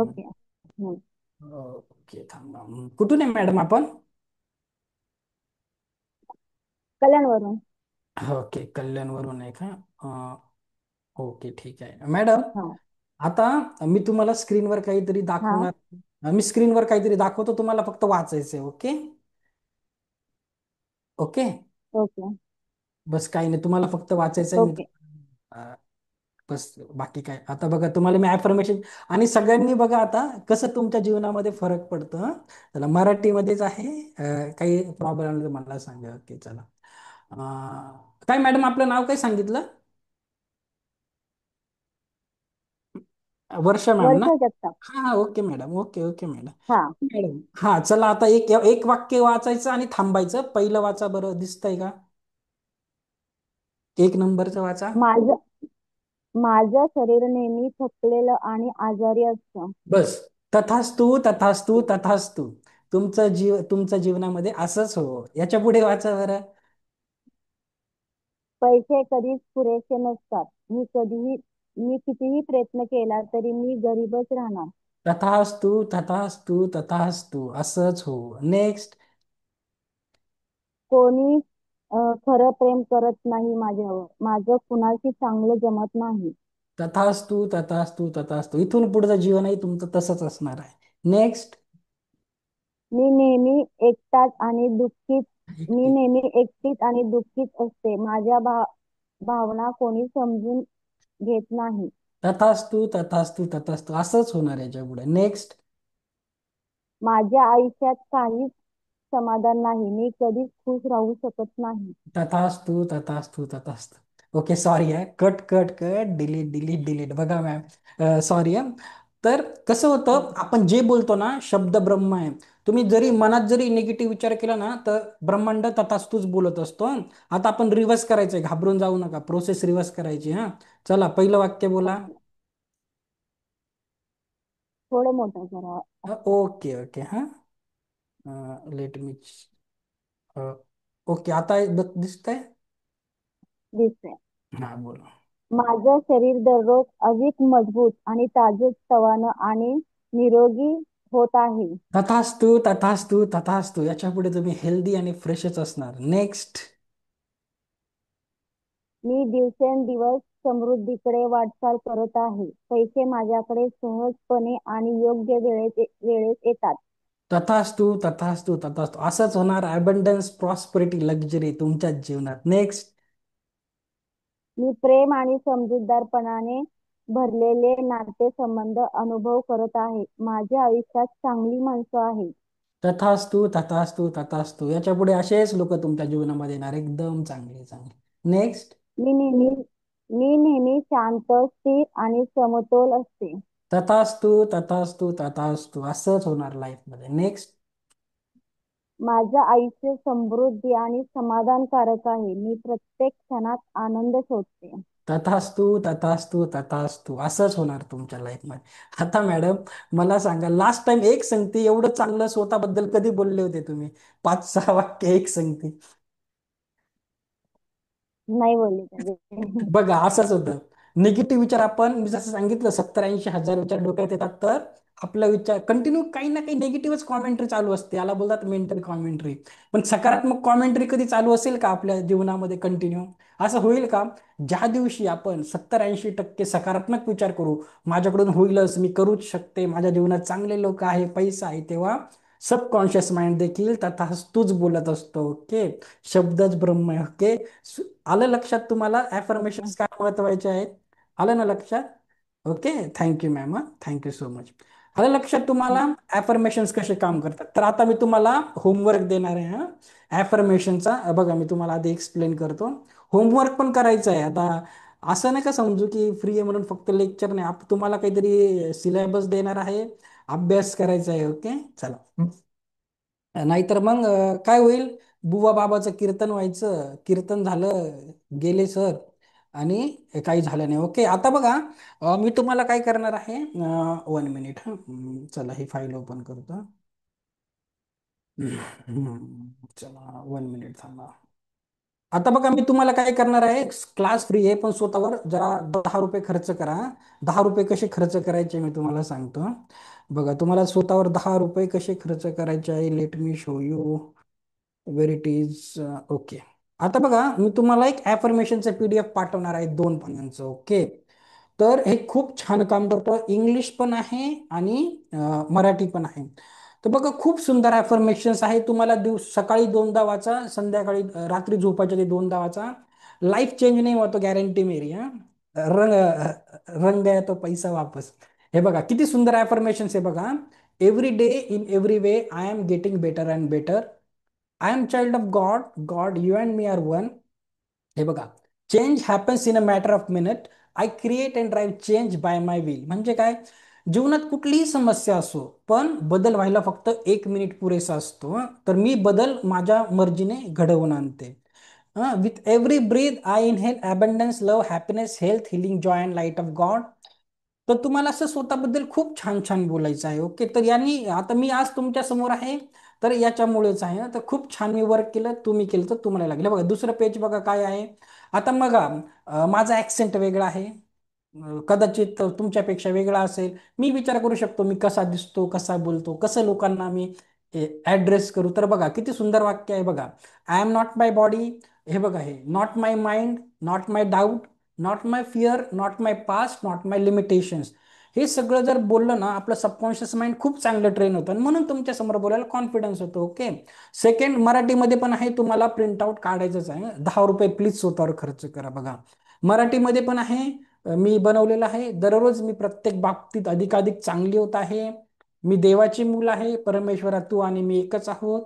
Okay. Hmm. Okay थांबा. कुठून आहे मॅडम आपण? कल्याणवरून. ओके, कल्याणवरून आहे का? ओके ठीक आहे मॅडम. हा. आता मी तुम्हाला स्क्रीनवर काहीतरी हा. दाखवणार. मी स्क्रीनवर काहीतरी दाखवतो, तुम्हाला फक्त वाचायचं आहे. Okay okay. ओके. बस काही नाही, तुम्हाला फक्त वाचायचं आहे. मी ओके. अं, बस बाकी काय. आता बघा तुम्हाला मी ॲफर्मेशन आणि सगळ्यांनी बघा आता कसं तुमच्या जीवनामध्ये फरक पडतो. हं? चला मराठीमध्येच आहे. काही प्रॉब्लेम मला सांगा. ओके चला. काय मॅडम आपलं नाव काय सांगितलं? वर्षा मॅम ना? वर्षा जगताप. हा हा, okay madam, okay okay madam. हा. मॅडम हा चला, आता एक एक वाक्य वाचायचं आणि थांबायचं. पहिलं वाचा बरं, दिसतंय का? एक नंबरचं वाचा. माझं माझं शरीर नेहमी थकलेलं आणि आजारी असतं. बस. तथास्तु तथास्तु तथास्तु. तुमच्या जीवनामध्ये असंच हो. याच्या पुढे वाचा बरं. पैसे कधीच पुरेसे नसतात. मी कितीही प्रयत्न केला तरी मी गरीबच राहणार. तथास्तु तथास्तु तथास्तु, असंच हो. नेक्स्ट. कोणी खरं प्रेम करत नाही माझ्यावर. माझं कुणाशी चांगलं जमत नाही. तथास्तु तथास्तु तथास्तु. इथून पुढचं जीवनही तुमचं तसंच असणार आहे. नेक्स्ट. मी नेहमी एकटाच आणि दुःखीत मी नेहमी एकटीच आणि दुःखीच असते. माझ्या भावना कोणी समजून घेत नाही. तथास्तु तथास्तु तथास्तु, असंच होणार याच्या पुढे. नेक्स्ट. माझ्या आयुष्यात काहीच समाधान नाही. मी कधीच खुश राहू शकत नाही. तथास्तु तथास्तु तथास्तु. ओके सॉरी आहे, cut cut cut, delete delete delete. बघा मॅम, सॉरी आहे. तर कसं होतं, आपण जे बोलतो ना, शब्द ब्रह्म आहे. तुम्ही जरी मनात जरी निगेटिव्ह विचार केला ना, तर ब्रह्मांड तथास्तुच बोलत असतो. आता आपण रिव्हर्स करायचंय, घाबरून जाऊ नका. प्रोसेस रिव्हर्स करायची. हा चला, पहिलं वाक्य बोला. ओके. थोडं मोठं करा. Okay okay. हा लेट मी. ओके, आता दिसतंय. दिसतंय. हा बोला. माझं शरीर दररोज अधिक मजबूत आणि ताजंतवानं आणि निरोगी होत आहे. तथास्तु तथास्तु तथास्तु. याच्या पुढे तुम्ही हेल्दी आणि फ्रेशच असणार. नेक्स्ट. मी दिवसेंदिवस समृद्धीकडे वाटचाल करत आहे. पैसे माझ्याकडे सहजपणे आणि योग्य वेळेत येतात. तथास्तु तथास्तु तथास्तु, असंच होणार. अबंडन्स, प्रॉस्पेरिटी, लक्झरी तुमच्याच जीवनात. नेक्स्ट. मी प्रेम आणि समजूतदारपणाने भरलेले नातेसंबंध अनुभव करत आहे. माझ्या आयुष्यात चांगली माणसं आहेत. तथास्तु तथास्तु तथास्तु. याच्या पुढे असेच लोक तुमच्या जीवनामध्ये येणार, एकदम चांगले चांगले. नेक्स्ट. मी नेहमी मी नेहमी शांत, स्थिर आणि समतोल असते. तथास्तु तथास्तु तथास्तु, असंच होणार लाईफ मध्ये. नेक्स्ट. माझं आयुष्य समृद्धी आणि समाधानकारक आहे. मी प्रत्येक क्षणात आनंद शोधते. तथास्तु तथास्तु तथास्तु, असंच होणार तुमच्या लाईफ मध्ये. आता मॅडम मला सांगा, लास्ट टाइम एक संगती एवढं चांगलं स्वतःबद्दल कधी बोलले होते तुम्ही? 5-6 वाक्य एक संगती. नाही बोलले कधी. बघा असंच होतं. निगेटिव्ह विचार, आपण मी जसं सांगितलं 70-80 हजार विचार डोक्यात येतात, तर आपला विचार कंटिन्यू काही ना काही निगेटिव्हच कॉमेंट्री चालू असते. याला बोलतात मेंटल कॉमेंट्री. पण सकारात्मक कॉमेंट्री कधी चालू असेल का आपल्या जीवनामध्ये कंटिन्यू? असं होईल का? ज्या दिवशी आपण 70-80% सकारात्मक विचार करू, माझ्याकडून होईलच, मी करूच शकते, माझ्या जीवनात चांगले लोक आहे, पैसा आहे, तेव्हा सबकॉन्शियस माइंड देखील तूच बोलत असतो. ओके. शब्दच ब्रह्म आहे. ओके. आलं लक्षात तुम्हाला ओके. ऍफर्मेशन्स काय महत्वाचे आहेत? आलं ना लक्षात? Okay. Thank you ma'am. Thank you so much. आलं लक्षात तुम्हाला ऍफर्मेशन्स कसे काम करतात? तर आता मी तुम्हाला होमवर्क देणार आहे हा ऍफर्मेशनचा. बघा मी तुम्हाला आधी एक्सप्लेन करतो. होमवर्क पण करायचं आहे आता. असं नाही का समजू की फ्री आहे म्हणून फक्त लेक्चर नाही. तुम्हाला काहीतरी सिलेबस देणार आहे, अभ्यास करायचा आहे. ओके. चला. नाहीतर मग काय होईल? बुवा बाबाचं कीर्तन व्हायचं, कीर्तन झालं, गेले सर, आणि काही झालं नाही. ओके. आता बघा, मी तुम्हाला काय करणार आहे, 1 मिनिट. चला ही फाईल ओपन करतो. चला 1 मिनिट थांबा. आता बघा मी तुम्हाला काय करणार आहे, क्लास फ्री आहे पण स्वतःवर जरा 10 रुपये खर्च करा. 10 रुपये कसे खर्च करायचे मी तुम्हाला सांगतो. बघा तुम्हाला स्वतःवर 10 रुपये कसे खर्च करायचे आहे. Let me show you where it is. Okay. आता बघा मी तुम्हाला एक ॲफर्मेशनचं PDF पाठवणार आहे 2 पानांचं. ओके. तर हे खूप छान काम करतं. इंग्लिश पण आहे आणि मराठी पण आहे. तर बघा खूप सुंदर ॲफर्मेशन्स आहे. तुम्हाला सकाळी 2दा वाचा, संध्याकाळी रात्री झोपायच्या आधी 2दा वाचा. लाईफ चेंज नाही होतो, गॅरंटी मेरी. हा. रंग रंग गया तो पैसा वापस. हे बघा किती सुंदर ॲफर्मेशन्स आहे बघा. Every day in every way I am getting better and better. I am child of God. God you and me are one. हे बघा. Change happens in a matter of minute. I create and drive change by my will. म्हणजे काय? जीवनात कुठलीही समस्या असो पण बदल व्हायला फक्त 1 मिनिट पुरेसा असतो. तर मी बदल माझ्या मर्जीने घडवून आणते. With every breath I inhale abundance, love, happiness, health, healing, joy and light of God. तर तुम्हाला असं स्वतःबद्दल खूप छान छान बोलायचं आहे. ओके. तर यांनी आता मी आज तुमच्या समोर आहे तर याच्यामुळेच आहे ना. तर खूप छान मी वर्क केलं, तुम्ही केलं तर तुम्हाला लागलं. बघा दुसरं पेज बघा काय आहे. आता बघा माझा ॲक्सेंट वेगळा आहे. कदाचित तुमच्यापेक्षा वेगळा असेल. मी विचार करू शकतो मी कसा दिसतो, कसा बोलतो, कसं लोकांना मी ॲड्रेस करू. तर बघा किती सुंदर वाक्य आहे बघा. I am not my body. हे बघा हे not my mind, not my doubt, not my fear, not my past, not my limitations. हे सगळं जर बोललं ना आपलं सबकॉन्शियस माइंड खूप चांगलं ट्रेन होतं आणि म्हणून तुमच्या समोर बोलायला कॉन्फिडन्स होतो. ओके. सेकंड मराठीमध्ये पण आहे, तुम्हाला प्रिंट आउट काढायचंच आहे. 10 रुपये प्लीज स्वतःवर खर्च करा. बघा मराठीमध्ये पण आहे, मी बनवलेलं आहे. दररोज मी प्रत्येक बाबतीत अधिकाधिक चांगली होत आहे. मी देवाची मूल आहे. परमेश्वरा तू आणि मी एकच आहोत.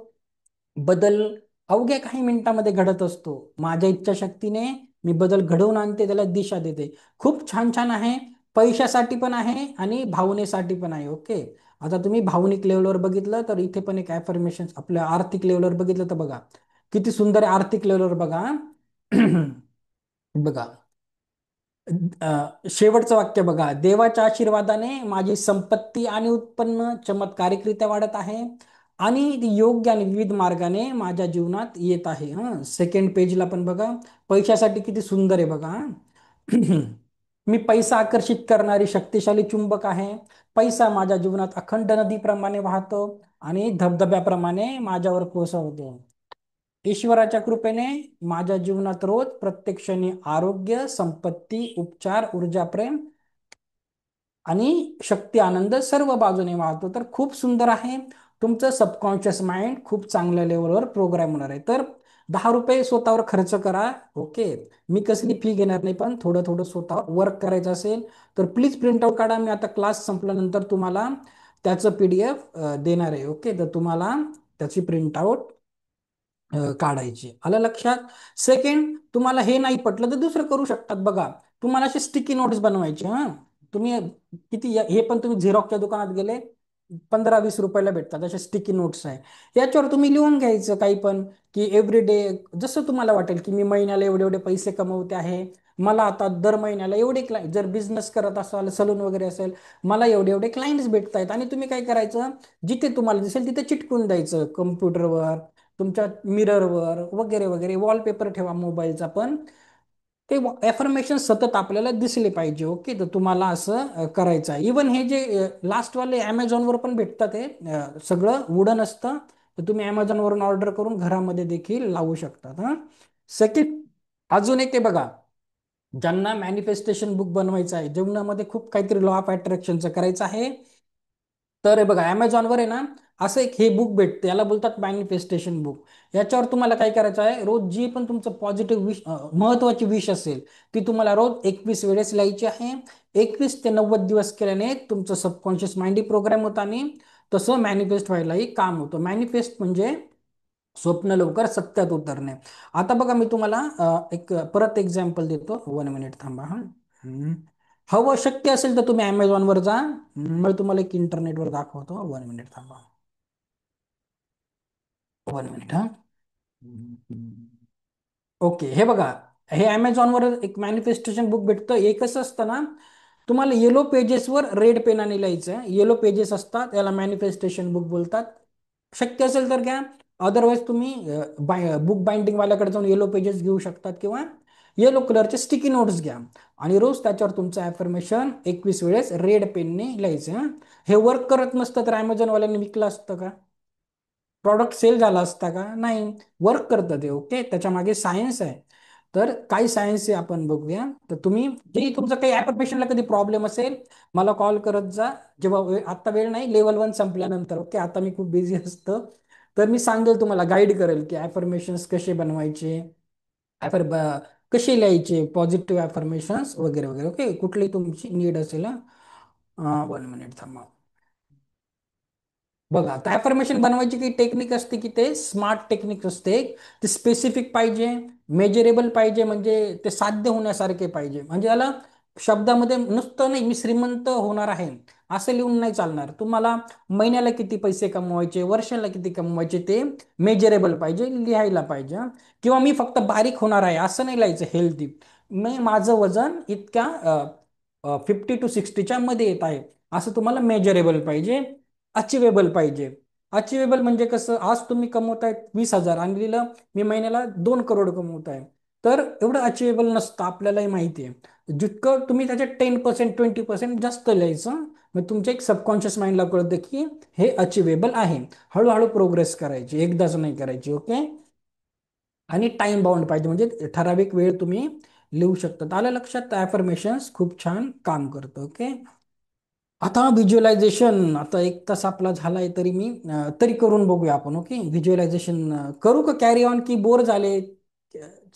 बदल अवघ्या काही मिनिटांमध्ये घडत असतो. माझ्या इच्छाशक्तीने मी बदल घडवून आणते, त्याला दिशा देते. खूप छान छान आहे. पैशासाठी पण आहे आणि भावनेसाठी पण आहे. ओके. आता तुम्ही भावनिक लेवलवर बघितलं तर इथे पण एक ॲफर्मेशन. आपल्या आर्थिक लेवलवर बघितलं तर बघा किती सुंदर आहे. आर्थिक लेवलवर बघा. बघा शेवटचं वाक्य बघा. देवाच्या आशीर्वादाने माझी संपत्ती आणि उत्पन्न चमत्कारिकरित्या वाढत आहे आणि ती योग्य आणि विविध मार्गाने माझ्या जीवनात येत आहे. सेकंड पेजला पण बघा पैशासाठी किती सुंदर आहे बघा. मी पैसा आकर्षित करणारी शक्तिशाली चुंबक आहे. पैसा माझ्या जीवनात अखंड नदीप्रमाणे वाहतो आणि धबधब्याप्रमाणे माझ्यावर कोसळतो. ईश्वराच्या कृपेने माझ्या जीवनात रोज प्रत्येक क्षणी आरोग्य, संपत्ती, उपचार, ऊर्जा, प्रेम आणि शक्ती, आनंद सर्व बाजूने वाहतो. तर खूप सुंदर आहे. तुमचं सबकॉन्शियस माइंड खूप चांगल्या लेवलवर प्रोग्राम होणार आहे. तर 10 रुपये स्वतःवर खर्च करा. ओके. मी कसली फी घेणार नाही पण थोडं थोडं स्वतः वर्क करायचं असेल तर प्लीज प्रिंटआउट काढा. मी आता क्लास संपल्यानंतर तुम्हाला त्याचं PDF देणार आहे. ओके. तर तुम्हाला त्याची प्रिंटआउट काढायची. आलं लक्षात? सेकंड, तुम्हाला हे नाही पटलं तर दुसरं करू शकतात. बघा तुम्हाला असे स्टिकी नोट्स बनवायचे. तुम्ही किती हे पण तुम्ही झेरॉक्सच्या दुकानात गेले 15-20 रुपयाला भेटतात असे स्टिकी नोट्स आहे. याच्यावर तुम्ही लिहून घ्यायचं काही पण, की एव्हरी डे जसं तुम्हाला वाटेल की मी महिन्याला एवढे एवढे पैसे कमवते आहे. मला आता दर महिन्याला एवढे क्लायंट, जर बिझनेस करत असाल, सलून वगैरे असेल, मला एवढे एवढे क्लायंट्स भेटत आहेत. आणि तुम्ही काय करायचं, जिथे तुम्हाला दिसेल तिथे चिटकून द्यायचं कम्प्युटरवर, तुमच्या मिररवर वगैरे वगैरे. वॉलपेपर ठेवा मोबाईलचा पण. ते एफर्मेशन सतत आपल्याला दिसले पाहिजे. ओके. तर तुम्हाला असं करायचं आहे. इवन हे जे लास्टवाले ॲमेझॉनवर पण भेटतात, हे सगळं वुडन असतं. तर तुम्ही ॲमेझॉनवरून ऑर्डर करून घरामध्ये देखील लावू शकतात. सेकंड, अजून एक आहे बघा. ज्यांना मॅनिफेस्टेशन बुक बनवायचं आहे, जीवनामध्ये खूप काहीतरी लॉ ऑफ अट्रॅक्शनचं करायचं आहे, तर हे बघा ॲमेझॉनवर आहे ना असं एक हे बुक भेटते, याला बोलतात मॅनिफेस्टेशन बुक. याच्यावर तुम्हाला काय करायचं आहे, रोज जी पण तुमचं पॉझिटिव्ह विश, महत्वाची विश असेल, ती तुम्हाला रोज 21 वेळेस लिहायची आहे. 21 ते 90 दिवस केल्याने तुमचं सबकॉन्शियस माइंड प्रोग्राम होतं आणि तसं मॅनिफेस्ट व्हायलाही काम होतं. मॅनिफेस्ट म्हणजे स्वप्न लवकर सत्यात उतरणे. आता बघा मी तुम्हाला एक परत एक्झाम्पल देतो. 1 मिनिट थांबा हा. हम्म. हवं शक्य असेल तर तुम्ही Amazon वर जा. मी तुम्हाला एक इंटरनेटवर दाखवतो. 1 मिनिट थांबा. 1 मिनिट हा. ओके, हे बघा, हे Amazon वर एक मॅनिफेस्टेशन बुक भेटतं. हे कसं असतं ना, तुम्हाला येलो पेजेसवर रेड पेनाने लिहायचं आहे. येलो पेजेस असतात, याला मॅनिफेस्टेशन बुक बोलतात. शक्य असेल तर घ्या, अदरवाईज तुम्ही बुक बाइंडिंग वाल्याकडे जाऊन येलो पेजेस घेऊ शकतात किंवा येलो कलरचे स्टिकी नोट्स घ्या आणि रोज त्याच्यावर तुमचं ॲफर्मेशन 21 वेळेस रेड पेनने लिहायचं हं. हे वर्क करत नसतं तर Amazon वाल्यांनी विकलं असतं का? प्रॉडक्ट सेल झाला असता का? नाही. वर्क करतं ते. ओके, त्याच्या मागे सायन्स आहे. तर काय सायन्स आहे आपण बघूया. तर तुम्ही जे तुमचं काही ॲप्लिकेशनला कधी प्रॉब्लेम असेल, मला कॉल करत जा. जेव्हा आता वेळ नाही, लेवल 1 संपल्यानंतर. ओके, आता मी खूप बिझी असतो. तर मी सांगेल तुम्हाला, गाईड करेल की ॲफर्मेशन्स कसे बनवायचे, ॲफर कसे लिहायचे, पॉझिटिव्ह ॲफर्मेशन्स वगैरे वगैरे. ओके, कुठली तुमची नीड असेल. 1 मिनिट थांबा. बघा, आता ॲफर्मेशन बनवायची काही टेक्निक असते की ते स्मार्ट टेक्निक असते. ते स्पेसिफिक पाहिजे, मेजरेबल पाहिजे, म्हणजे ते साध्य होण्यासारखे पाहिजे. म्हणजे याला शब्दामध्ये नुसतं नाही, मी श्रीमंत होणार आहे असं लिहून नाही चालणार. तुम्हाला महिन्याला किती पैसे कमवायचे, वर्षाला किती कमवायचे, ते मेजरेबल पाहिजे, लिहायला पाहिजे हं. किंवा मी फक्त बारीक होणार आहे असं नाही लिहायचं. हेल्दी, मी माझं वजन इतक्या 50 to 60च्या मध्ये येत आहे असं तुम्हाला मेजरेबल पाहिजे. अचिवेबल पाहिजे. अचिवेबल म्हणजे कसं, आज तुम्ही कमवताय 20,000 आणि लिहिलं मी महिन्याला 2 करोड कमवताय, तर एवढं अचिवेबल नसतं, आपल्यालाही माहिती आहे. जितकं तुम्ही त्याच्या 10% 20% जास्त लिहायचं, मग तुमच्या एक सबकॉन्शियस माइंडला कळतं की हे अचिवेबल आहे. हळूहळू प्रोग्रेस करायची, एकदाच नाही करायची. ओके, आणि टाइम बाउंड पाहिजे, म्हणजे ठराविक वेळ तुम्ही लिहू शकता. आलं लक्षात? ॲफर्मेशन्स खूप छान काम करतं. ओके, आता व्हिज्युअलायझेशन, आता 1 तास आपला झालाय तरी मी तरी करून बघूया आपण. ओके, व्हिज्युअलायझेशन करू का कॅरी ऑन, की बोर झाले?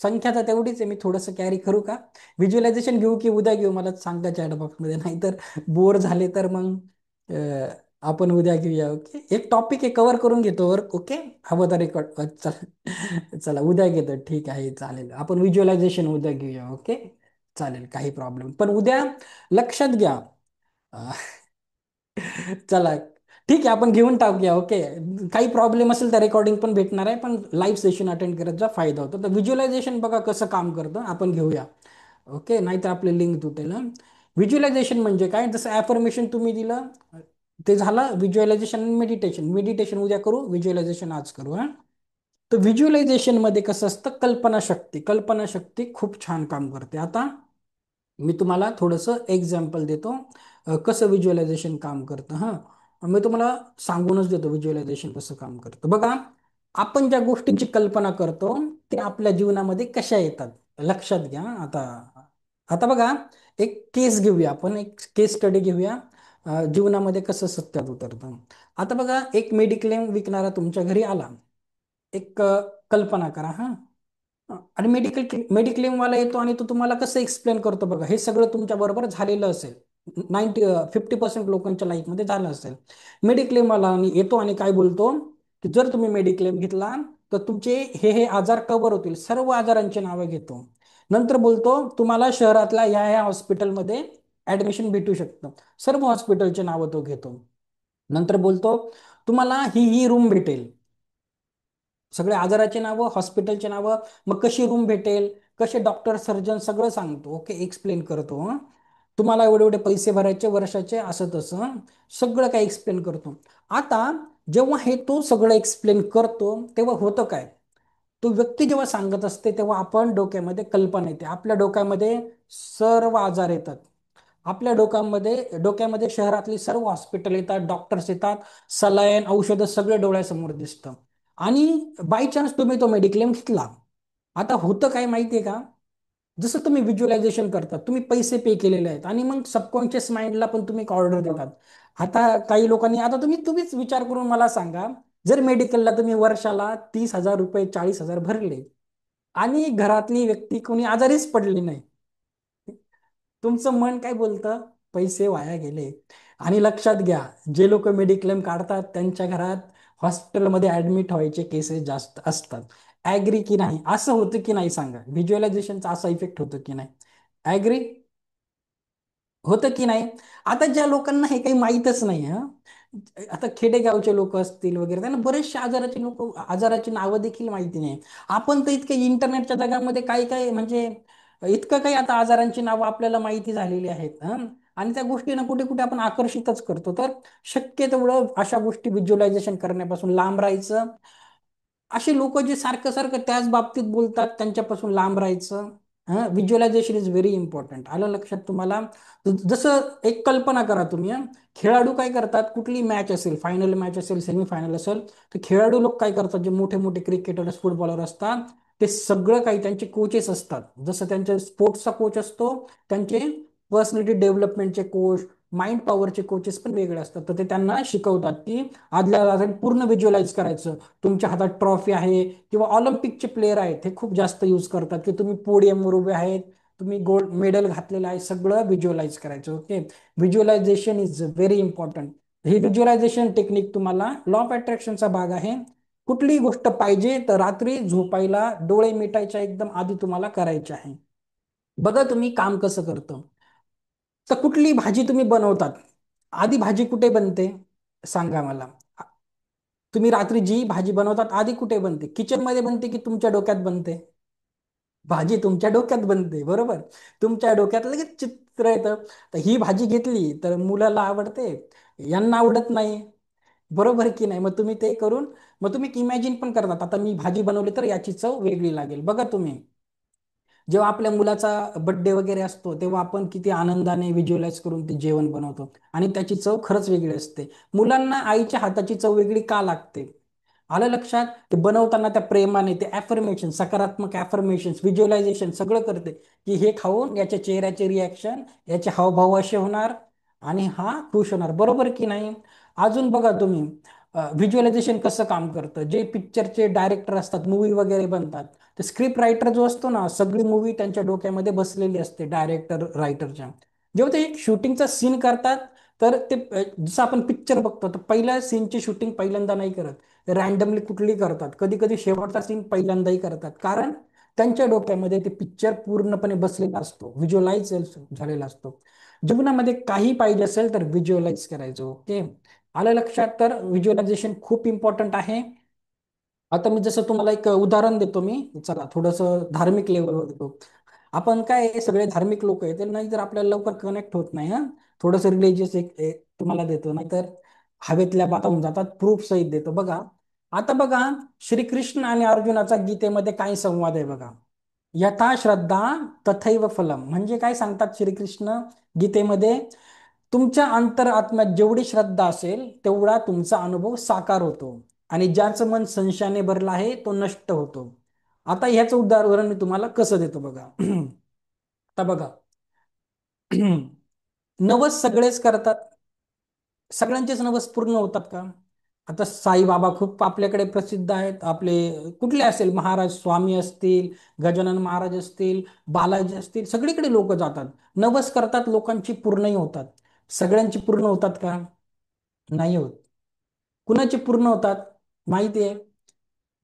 संख्या तर तेवढीच आहे, मी थोडंसं कॅरी करू का? व्हिज्युअलायझेशन घेऊ की उद्या घेऊ, मला सांगा चॅट बॉक्समध्ये. नाहीतर बोर झाले तर मग आपण उद्या घेऊया. ओके, एक टॉपिक आहे कव्हर करून घेतो वर. ओके, हवं तर रेकॉर्ड. चला चला, उद्या घेतो. ठीक आहे, चालेल. आपण व्हिज्युअलायझेशन उद्या घेऊया. ओके, चालेल, काही प्रॉब्लेम. पण उद्या लक्षात घ्या. चला, ठीक आहे, आपण घेऊन टाकूया. ओके, काही प्रॉब्लेम असेल तर रेकॉर्डिंग पण भेटणार आहे, पण लाईव्ह सेशन अटेंड करत जा, फायदा होतो. तर व्हिज्युअलायझेशन बघा कसं काम करतं, आपण घेऊया. ओके, नाहीतर आपली लिंक तुटेल. व्हिज्युअलायझेशन म्हणजे काय, जसं ॲफर्मेशन तुम्ही दिलं ते झालं व्हिज्युअलायझेशन. मेडिटेशन, मेडिटेशन उद्या करू, व्हिज्युअलायझेशन आज करू. हा, तर व्हिज्युअलायझेशन मध्ये कसं असतं, कल्पनाशक्ती. कल्पनाशक्ती खूप छान काम करते. आता मी तुम्हाला थोडंसं एक्झाम्पल देतो, कसं व्हिज्युअलायझेशन काम करतं. हां, मी तुम्हाला सांगूनच देतो व्हिज्युअलायझेशन कसं काम करतं. बघा, आपण ज्या गोष्टींची कल्पना करतो ते आपल्या जीवनामध्ये कशा येतात, लक्षात घ्या. आता आता बघा, एक केस घेऊया, आपण एक केस स्टडी घेऊया. जीवनामध्ये कसं सत्यात उतरतं. आता बघा, एक मेडिक्लेम विकणारा तुमच्या घरी आला. एक कल्पना करा. हा, आणि मेडिक्लेमवाला येतो आणि तो तुम्हाला कसं एक्सप्लेन करतो बघा, हे सगळं तुमच्या बरोबर झालेलं असेल. 50% लोकांच्या लाईफमध्ये झालं असेल. मेडिक्लेमवाला येतो आणि काय बोलतो, की जर तुम्ही मेडिक्लेम घेतला तर तुमचे हे आजार कव्हर होतील. सर्व आजारांची नावं घेतो. नंतर बोलतो तुम्हाला शहरातल्या ह्या हॉस्पिटलमध्ये ऍडमिशन भेटू शकतं. सर्व हॉस्पिटलचे नावं तो घेतो. नंतर बोलतो तुम्हाला ही रूम भेटेल. सगळे आजाराचे नावं, हॉस्पिटलचे नावं, मग कशी रूम भेटेल, कसे डॉक्टर सर्जन, सगळं सांगतो. ओके, एक्सप्लेन करतो. तुम्हाला एवढे एवढे पैसे भरायचे वर्षाचे, असं तसं सगळं काही एक्सप्लेन करतो. आता जेव्हा हे तो सगळं एक्सप्लेन करतो तेव्हा होतं काय, तो व्यक्ती जेव्हा सांगत असते तेव्हा आपण डोक्यामध्ये कल्पना येते. आपल्या डोक्यामध्ये सर्व आजार येतात. आपल्या डोक्यामध्ये शहरातली सर्व हॉस्पिटल येतात, डॉक्टर्स येतात, सलाईन औषधं सगळे डोळ्यासमोर दिसतं. आणि बाय चान्स तुम्ही तो मेडिक्लेम घेतला. आता होतं काय माहितीये का, जसं तुम्ही व्हिज्युअलायझेशन करतात, तुम्ही पैसे पे केलेले आहेत आणि मग सबकॉन्शियस माइंडला पण तुम्ही एक ऑर्डर देतात. आता काही लोकांनी, आता तुम्हीच विचार करून मला सांगा, जर मेडिकलला तुम्ही वर्षाला 30,000 रुपये 40,000 भरले आणि घरातली व्यक्ती कोणी आजारीच पडली नाही, तुमचं मन काय बोलतं? पैसे वाया गेले. आणि लक्षात घ्या, जे लोक मेडिक्लेम काढतात त्यांच्या घरात हॉस्पिटलमध्ये ऍडमिट व्हायचे केसेस जास्त असतात. ऍग्री की नाही? असं होतं की नाही सांगा, व्हिज्युअलायझेशनचा असा इफेक्ट होतो की नाही? ऍग्री होतं की नाही? आता ज्या लोकांना हे काही माहीतच नाही, हा, आता खेडेगावचे लोक असतील वगैरे, त्यांना बरेचसे आजाराची नावं देखील माहिती नाही. आपण तर इतके इंटरनेटच्या जगामध्ये काय काय म्हणजे इतकं काही आता आजारांची नावं आपल्याला माहिती झालेली आहेत, हा. आणि त्या गोष्टींना कुठे कुठे आपण आकर्षितच करतो. तर शक्य तेवढं अशा गोष्टी व्हिज्युअलायझेशन करण्यापासून लांब राहायचं. असे लोक जे सारखं सारखं त्याच बाबतीत बोलतात त्यांच्यापासून लांब राहायचं. Visualization is very important. आलं लक्षात तुम्हाला? जसं एक कल्पना करा तुम्ही, खेळाडू काय करतात, कुठली मॅच असेल, फायनल मॅच असेल, सेमीफायनल असेल, तर खेळाडू लोक काय करतात, जे मोठे मोठे क्रिकेटर फुटबॉलर असतात, ते सगळं काही त्यांचे कोचेस असतात. जसं त्यांचे स्पोर्ट्सचा कोच असतो, त्यांचे पर्सनॅलिटी डेव्हलपमेंटचे कोच, माइंड पॉवरचे कोचेस पण वेगळे असतात. तर ते त्यांना शिकवतात की आदल्या रात्री पूर्ण व्हिज्युअलाइज करायचं. तुमच्या हातात ट्रॉफी आहे किंवा ऑलिम्पिकचे प्लेयर आहेत, हे खूप जास्त यूज करतात की तुम्ही पोडियमवर उभे आहेत, तुम्ही गोल्ड मेडल घातलेलं आहे, सगळं व्हिज्युअलाइज करायचं. Okay, visualization is very important. ही व्हिज्युअलायझेशन टेक्निक तुम्हाला लॉ ऑफ अट्रॅक्शनचा भाग आहे. कुठलीही गोष्ट पाहिजे तर रात्री झोपायला डोळे मिटायच्या एकदम आधी तुम्हाला करायचे आहे. बघा तुम्ही काम कसं करतं. तर कुठली भाजी तुम्ही बनवतात, आधी भाजी कुठे बनते सांगा मला? तुम्ही रात्री जी भाजी बनवतात आधी कुठे बनते? किचन मध्ये बनते की तुमच्या डोक्यात बनते? भाजी तुमच्या डोक्यात बनते, बरोबर. तुमच्या डोक्यात लगेच चित्र येतं. तर ही भाजी घेतली तर मुलाला आवडते, यांना आवडत नाही, बरोबर की नाही? मग तुम्ही ते करून, मग तुम्ही इमॅजिन पण करतात, आता मी भाजी बनवली तर याची चव वेगळी लागेल. बघा तुम्ही, जेव्हा आपल्या मुलाचा बर्थडे वगैरे असतो तेव्हा आपण किती आनंदाने व्हिज्युअलाइज करून ते जेवण बनवतो आणि त्याची चव खरंच वेगळी असते. मुलांना आईच्या हाताची चव वेगळी का लागते? आलं लक्षात? ते बनवताना त्या प्रेमाने ते ॲफर्मेशन, सकारात्मक ॲफर्मेशन, व्हिज्युअलायझेशन सगळं करते की हे खाऊन याच्या चेहऱ्याचे रिॲक्शन, याचे हावभाव असे होणार आणि हा खुश होणार, बरोबर की नाही? अजून बघा तुम्ही, व्हिज्युअलायझेशन कसं काम करतं. जे पिक्चरचे डायरेक्टर असतात, मूवी वगैरे बनतात, तर स्क्रिप्ट रायटर जो असतो ना, सगळी मूवी त्यांच्या डोक्यामध्ये बसलेली असते डायरेक्टर रायटरच्या. जेव्हा ते एक शूटिंगचा सीन करतात, तर ते जसं आपण पिक्चर बघतो तर पहिल्या सीनची शूटिंग पहिल्यांदा नाही करत, रॅन्डमली कुठली करतात. कधी कधी शेवटचा सीन पहिल्यांदाही करतात, कारण त्यांच्या डोक्यामध्ये ते पिक्चर पूर्णपणे बसलेला असतो, व्हिज्युअलाइज झालेला असतो. जीवनामध्ये काही पाहिजे असेल तर व्हिज्युअलाइज करायचं. ओके, आलं लक्षात? तर व्हिज्युअलायझेशन खूप इम्पॉर्टंट आहे. आता मी जसं तुम्हाला एक उदाहरण देतो, मी चला थोडंसं धार्मिक लेवलवर देतो. आपण काय सगळे धार्मिक लोक आहेत, नाही तर आपल्याला लवकर कनेक्ट होत नाही. हा, थोडंसं रिलिजियस एक तुम्हाला देतो, नाहीतर हवेतल्या बाता होऊन जातात. प्रूफ सहित देतो बघा. आता बघा, श्रीकृष्ण आणि अर्जुनाचा गीतेमध्ये काय संवाद आहे बघा. यथा श्रद्धा तथैव फलम, म्हणजे काय सांगतात श्रीकृष्ण गीतेमध्ये? तुमच्या अंतरात्म्यात जेवढी श्रद्धा असेल तेवढा तुमचा अनुभव साकार होतो आणि ज्याचं मन संशयाने भरलं आहे तो नष्ट होतो. आता ह्याचं उदाहरण मी तुम्हाला कसं देतो बघा. आता बघा, नवस सगळेच करतात, सगळ्यांचेच नवस पूर्ण होतात का? आता साईबाबा खूप आपल्याकडे प्रसिद्ध आहेत. आपले कुठले असेल, महाराज स्वामी असतील, गजानन महाराज असतील, बालाजी असतील, सगळीकडे लोक जातात, नवस करतात, लोकांची पूर्णही होतात. सगळ्यांची पूर्ण होतात का? नाही होत. कुणाचे पूर्ण होतात माहिती आहे?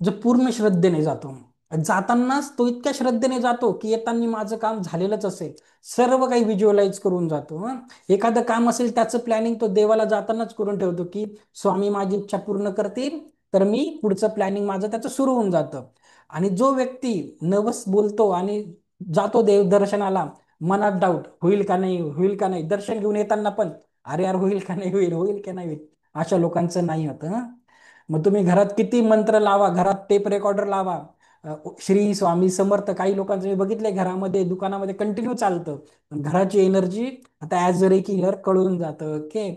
जो पूर्ण श्रद्धेने जातो. जातानाच तो इतक्या श्रद्धेने जातो की येताना माझं काम झालेलंच असेल, सर्व काही व्हिज्युअलाइज करून जातो. एखादं काम असेल त्याचं प्लॅनिंग तो देवाला जातानाच करून ठेवतो की स्वामी माझी इच्छा पूर्ण करतील तर मी पुढचं प्लॅनिंग माझं त्याचं सुरू होऊन जातं. आणि जो व्यक्ती नवस बोलतो आणि जातो देव दर्शनाला, मनात डाऊट, होईल का नाही, होईल का नाही, दर्शन घेऊन येताना पण अरे यार होईल का नाही होईल, होईल का नाही होईल, अशा लोकांचं नाही होतं. मग तुम्ही घरात किती मंत्र लावा, घरात टेप रेकॉर्डर लावा, श्री स्वामी समर्थ, काही लोकांचं मी बघितलंय घरामध्ये दुकानामध्ये कंटिन्यू चालतं, पण घराची एनर्जी आता ऍज अ किलर कळून जातं. ओके,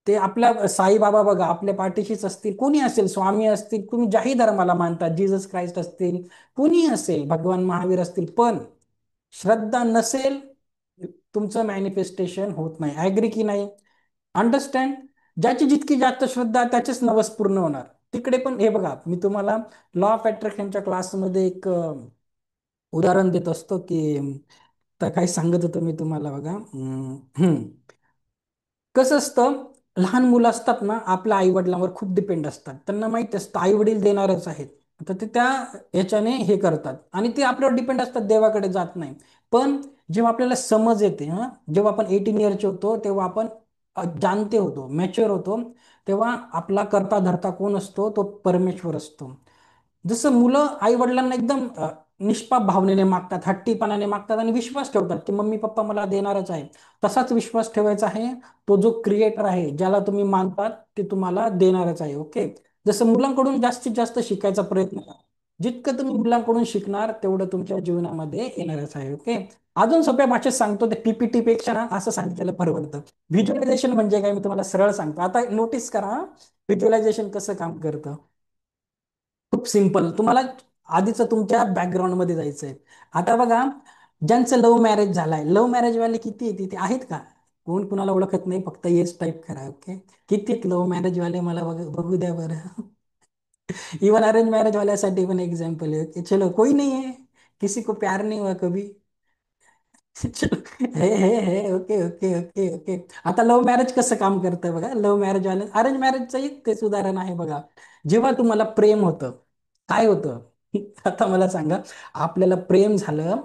ते आपल्या साईबाबा बघा आपल्या पाठीशीच असतील, कोणी असेल, स्वामी असतील, तुम्ही ज्याही धर्माला मानतात, जीसस क्राइस्ट असतील, कोणी असेल, भगवान महावीर असतील, पण श्रद्धा नसेल, तुमचं मॅनिफेस्टेशन होत नाही. ऍग्री की नाही? अंडरस्टँड? ज्याची जितकी जास्त श्रद्धा त्याचेच नवस पूर्ण होणार. तिकडे पण हे बघा, मी तुम्हाला लॉ ऑफ अट्रॅक्शनच्या क्लासमध्ये एक उदाहरण देत असतो की तर काय सांगत होतो मी तुम्हाला बघा. कसं असतं, लहान मुलं असतात ना, आपल्या आई वडिलांवर खूप डिपेंड असतात. त्यांना माहिती असतं आई वडील देणारच आहेत. तर ते त्या ह्याच्याने हे करतात आणि ते आपल्यावर डिपेंड असतात, देवाकडे जात नाही. पण जेव्हा आपल्याला समज येते, हा, जेव्हा आपण 18 इयरचे होतो तेव्हा आपण जाणते होतो, मॅच्युअर होतो, तेव्हा आपला करता धरता कोण असतो? तो परमेश्वर असतो. जसं मुलं आई वडिलांना एकदम निष्पाप भावनेने मागतात, हट्टीपणाने मागतात आणि विश्वास ठेवतात की मम्मी पप्पा मला देणारच आहे. तसाच विश्वास ठेवायचा आहे. तो जो क्रिएटर आहे, ज्याला तुम्ही मानतात, ते तुम्हाला देणारच आहे. ओके. जसं मुलांकडून जास्तीत जास्त शिकायचा प्रयत्न करा. जितकं तुम्ही मुलांकडून शिकणार तेवढं तुमच्या जीवनामध्ये येणारच आहे. ओके. अजून सोप्या भाषेत सांगतो, ते पीपीटी पेक्षा ना असं सांगितलेलं परवडतं. व्हिज्युअलायझेशन म्हणजे काय, मी तुम्हाला सरळ सांगतो. आता नोटीस करा व्हिज्युअलायझेशन कसं काम करतं. खूप सिंपल. तुम्हाला आधीच तुमच्या बॅकग्राऊंड मध्ये जायचंय. आता बघा, ज्यांचं लव्ह मॅरेज झालंय, लव्ह मॅरेज वाले किती येते ते आहेत का? कोण कुणाला ओळखत नाही, फक्त येस टाईप करा. ओके. किती लव्ह मॅरेज वाले मला बघू द्या बरं. इवन अरेंज मैरिज वाल्यासाठी पण एग्जाम्पल है कि चलो कोई नहीं है, किसी को प्यार नहीं हुआ कभी. चलो, हे ओके ओके ओके ओके. आता लव्ह मॅरेज कसं काम करतं बघा. लव्ह मॅरेज वाले, अरेंज मॅरेजचंही तेच उदाहरण आहे बघा. जेव्हा तुम्हाला प्रेम होतं, काय होतं? आता मला सांगा, आपल्याला प्रेम झालं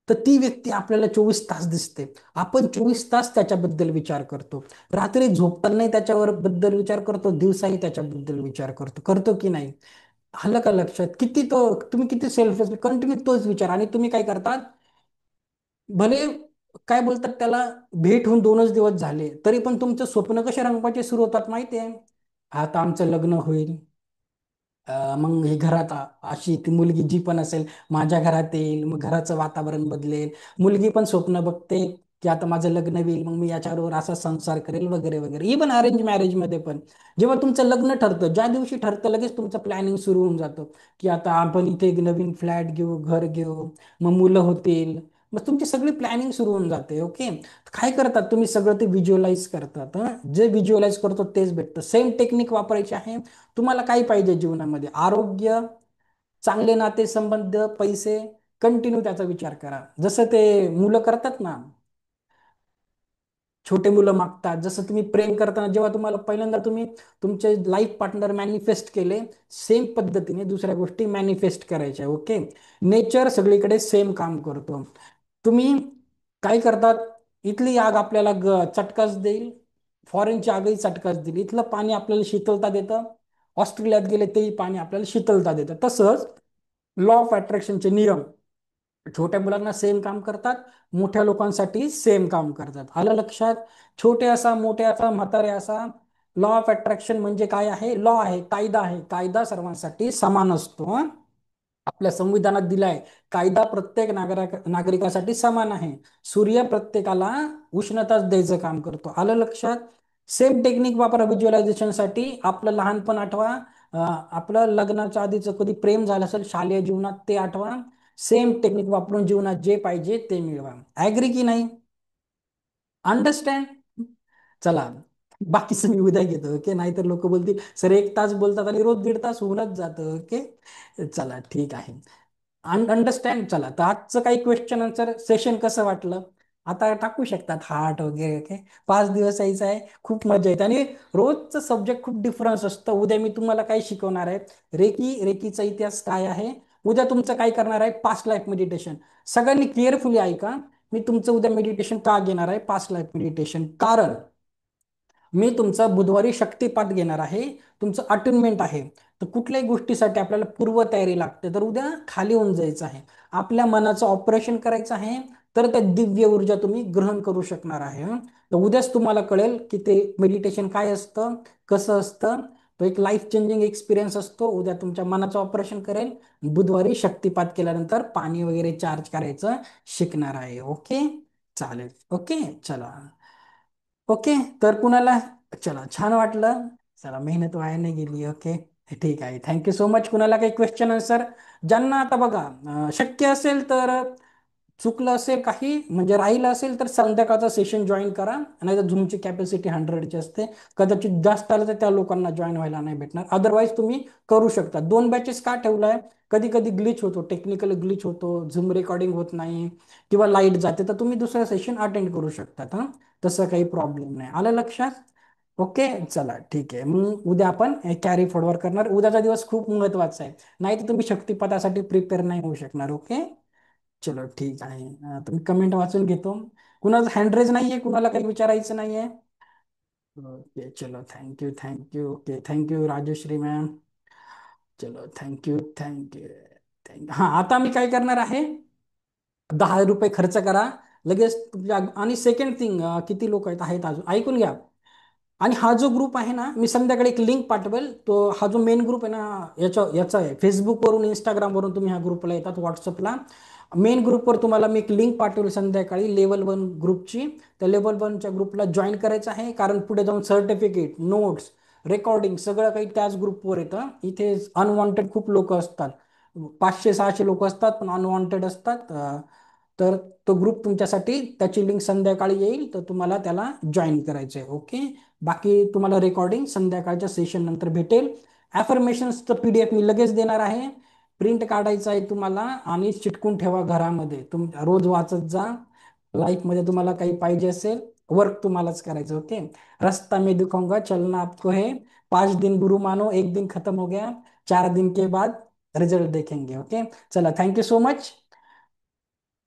तर ती व्यक्ती आपल्याला 24 तास दिसते. आपण 24 तास त्याच्याबद्दल विचार करतो. रात्री झोपतानाही त्याच्यावर बद्दल विचार करतो, दिवसाही त्याच्याबद्दल विचार करतो. करतो की नाही? आलं का लक्षात? किती तो, तुम्ही किती सेल्फलेस, कंटिन्यू तोच विचार. आणि तुम्ही काय करतात, भले काय बोलतात त्याला, भेट होऊन 2च दिवस झाले तरी पण तुमचं स्वप्न कसे रंगवायचे सुरू होतात माहिती आहे? आता आमचं लग्न होईल, मग ही घरात अशी ती मुलगी जी पण असेल माझ्या घरात येईल, मग घराचं वातावरण बदलेल. मुलगी पण स्वप्न बघते की आता माझं लग्न होईल, मग मी याच्याबरोबर असा संसार करेल वगैरे वगैरे. इव्हन अरेंज मॅरेज मध्ये पण जेव्हा तुमचं लग्न ठरतं, ज्या दिवशी ठरतं लगेच तुमचं प्लॅनिंग सुरू होऊन जातं की आता आपण इथे एक नवीन फ्लॅट घेऊ, घर घेऊ, मग मुलं होतील. मग तुमची सगळी प्लॅनिंग सुरू होऊन जाते. ओके. काय करतात तुम्ही? सगळं ते व्हिज्युअलाइज करतात. जे व्हिज्युअलाइज करतो तेच भेटतं. सेम टेक्निक वापरायची आहे. तुम्हाला काय पाहिजे जीवनामध्ये? आरोग्य, चांगले नातेसंबंध, पैसे. कंटिन्यू त्याचा विचार करा. जसं ते मुलं करतात ना, छोटे मुलं मागतात. जसं तुम्ही प्रेम करताना जेव्हा तुम्हाला पहिल्यांदा तुम्ही तुमचे लाईफ पार्टनर मॅनिफेस्ट केले, सेम पद्धतीने दुसऱ्या गोष्टी मॅनिफेस्ट करायच्या. ओके. नेचर सगळीकडे सेम काम करतो. तुम्ही काय करतात, इथली आग आपल्याला चटकाच देईल, फॉरेनची आगही चटकाच देईल. इथलं पाणी आपल्याला शीतलता देतं, ऑस्ट्रेलियात गेले तेही पाणी आपल्याला शीतलता देतं. तसंच लॉ ऑफ अट्रॅक्शनचे नियम छोट्या मुलांना सेम काम करतात, मोठ्या लोकांसाठी सेम काम करतात. आलं लक्षात? छोटे असा, मोठे असा, म्हातारे असा, लॉ ऑफ अट्रॅक्शन म्हणजे काय आहे? लॉ आहे, कायदा आहे. कायदा सर्वांसाठी समान असतो. हं? आपल्या संविधानात दिलाय, कायदा प्रत्येक नागरिकासाठी समान आहे. सूर्य प्रत्येकाला उष्णताच द्यायचं काम करतो. आलं लक्षात? सेम टेक्निक वापरा व्हिज्युअलायझेशन साठी. आपलं लहानपण आठवा, आपलं लग्नाच्या आधीचं कधी प्रेम झालं असेल शालेय जीवनात, ते आठवा. सेम टेक्निक वापरून जीवनात जे पाहिजे ते मिळवा. ऍग्री की नाही? अंडरस्टँड? चला, बाकीचं मी उद्या घेतो. ओके. नाहीतर लोक बोलतील सर 1 तास बोलतात आणि रोज 1.5 तास होऊनच जातं. ओके. चला ठीक आहे. अंडरस्टँड. चला, तर आजचं काही क्वेश्चन आन्सर सेशन कसं वाटलं? आता टाकू शकतात हार्ट वगैरे. ओके. 5 दिवस यायचं आहे, खूप मजा येते आणि रोजचं सब्जेक्ट खूप डिफरन्स असतं. उद्या मी तुम्हाला काय शिकवणार आहे, रेकीचा इतिहास काय आहे. उद्या तुमचं काय करणार आहे, पास्ट लाईफ मेडिटेशन. सगळ्यांनी केअरफुली ऐका. मी तुमचं उद्या मेडिटेशन का घेणार आहे, पास्ट लाईफ मेडिटेशन, कारण मी तुमचा बुधवारी शक्तिपात घेणार आहे. तुमचं अटेनमेंट आहे. तर कुठल्याही गोष्टीसाठी आपल्याला पूर्वतयारी लागते. तर उद्या खाली होऊन जायचं आहे, आपल्या मनाचं ऑपरेशन करायचं आहे. तर त्या दिव्य ऊर्जा तुम्ही ग्रहण करू शकणार आहे. तर उद्याच तुम्हाला कळेल की ते मेडिटेशन काय असतं, कसं असतं. तो एक लाईफ चेंजिंग एक्सपिरियन्स असतो. उद्या तुमच्या मनाचं ऑपरेशन करेल. बुधवारी शक्तिपात केल्यानंतर पाणी वगैरे चार्ज करायचं शिकणार आहे. ओके. चालेल. ओके. चला. ओके. तर कुणाला, चला छान वाटलं. चला, मेहनत वाया नाही गेली. ओके. ठीक आहे. Thank you so much. कुणाला काही क्वेश्चन आन्सर? ज्यांना आता बघा शक्य असेल तर चुकलं असेल काही म्हणजे राहिलं असेल तर संध्याकाळचा सेशन जॉईन करा, नाही तर झूमची कॅपॅसिटी 100ची असते. कदाचित जास्त आलं तर त्या लोकांना जॉईन व्हायला नाही भेटणार. अदरवाईज तुम्ही करू शकता. 2 बॅचेस का ठेवलाय? कधी कधी ग्लिच होतो, टेक्निकल ग्लिच होतो, झूम रेकॉर्डिंग होत नाही किंवा लाईट जाते, तर तुम्ही दुसरं सेशन अटेंड करू शकतात. हां, तसं काही प्रॉब्लेम नाही. आलं लक्षात? ओके, चला ठीक आहे. मग उद्या आपण कॅरी फॉरवर्ड करणार. उद्याचा दिवस खूप महत्वाचा आहे, नाही तर तुम्ही शक्तिपथासाठी प्रिपेअर नाही होऊ शकणार. ओके, चलो ठीक आहे. तुम्ही कमेंट वाचून घेतो. कुणाचं हँड नाहीये, कुणाला काही विचारायचं नाहीये? ओके चलो, thank you thank you. Okay, thank you Rajshree ma'am. चलो, थँक्यू थँक्यू थँक्यू. हां, आता मी काय करणार आहे, 10 रुपये खर्च करा लगेच तुमच्या. आणि सेकंड थिंग, किती लोक आहेत अजून ऐकून घ्या. आणि हा जो ग्रुप आहे ना, मी संध्याकाळी एक लिंक पाठवेल. तो हा जो मेन ग्रुप आहे ना, याचा आहे, फेसबुकवरून इंस्टाग्रामवरून तुम्ही ह्या ग्रुपला येतात, व्हॉट्सअपला. मेन ग्रुपवर तुम्हाला मी एक लिंक पाठवेल संध्याकाळी, लेवल 1 ग्रुपची. त्या लेवल 1च्या ग्रुपला जॉईन करायचं आहे, कारण पुढे जाऊन सर्टिफिकेट, नोट्स, रेकॉर्डिंग सगळं काही त्याच ग्रुपवर येतं. इथे अनवॉन्टेड खूप लोक असतात, 500-600 लोक असतात, पण अनवॉन्टेड असतात. तर तो ग्रुप तुमच्यासाठी, त्याची लिंक संध्याकाळी येईल, तर तुम्हाला त्याला जॉईन करायचं आहे. ओके, बाकी तुम्हाला रेकॉर्डिंग संध्याकाळच्या सेशन नंतर भेटेल. ॲफर्मेशन्सचं PDF मी लगेच देणार आहे. प्रिंट काढायचं आहे तुम्हाला आणि चिटकून ठेवा घरामध्ये. रोज वाचत जा. लाईफमध्ये तुम्हाला काही पाहिजे असेल, वर्क तुम्हालाच करायचं. ओके, रास्ता मैं दिखाऊंगा, चलना आपको है. 5 दिन गुरु मानो, एक दिन खत्म हो गया, 4 दिन के बाद रिझल्ट देखेंगे. ओके, चला, थँक्यू सो मच.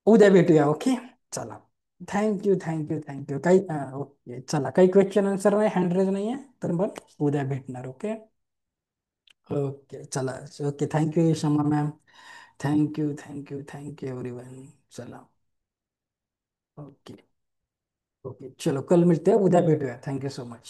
उद्या भेटूया. ओके, चला, थँक्यू थँक्यू थँक्यू. काही ओके, चला, काही क्वेश्चन आन्सर नाही, हँड रेज नाही आहे, तर मग उद्या भेटणार. ओके. ओके, चला. Okay, thank you Shama ma'am. Thank you thank you thank you everyone. चला, ओके. ओके, चलो, कल मिळते, उद्या भेटूया. Thank you so much.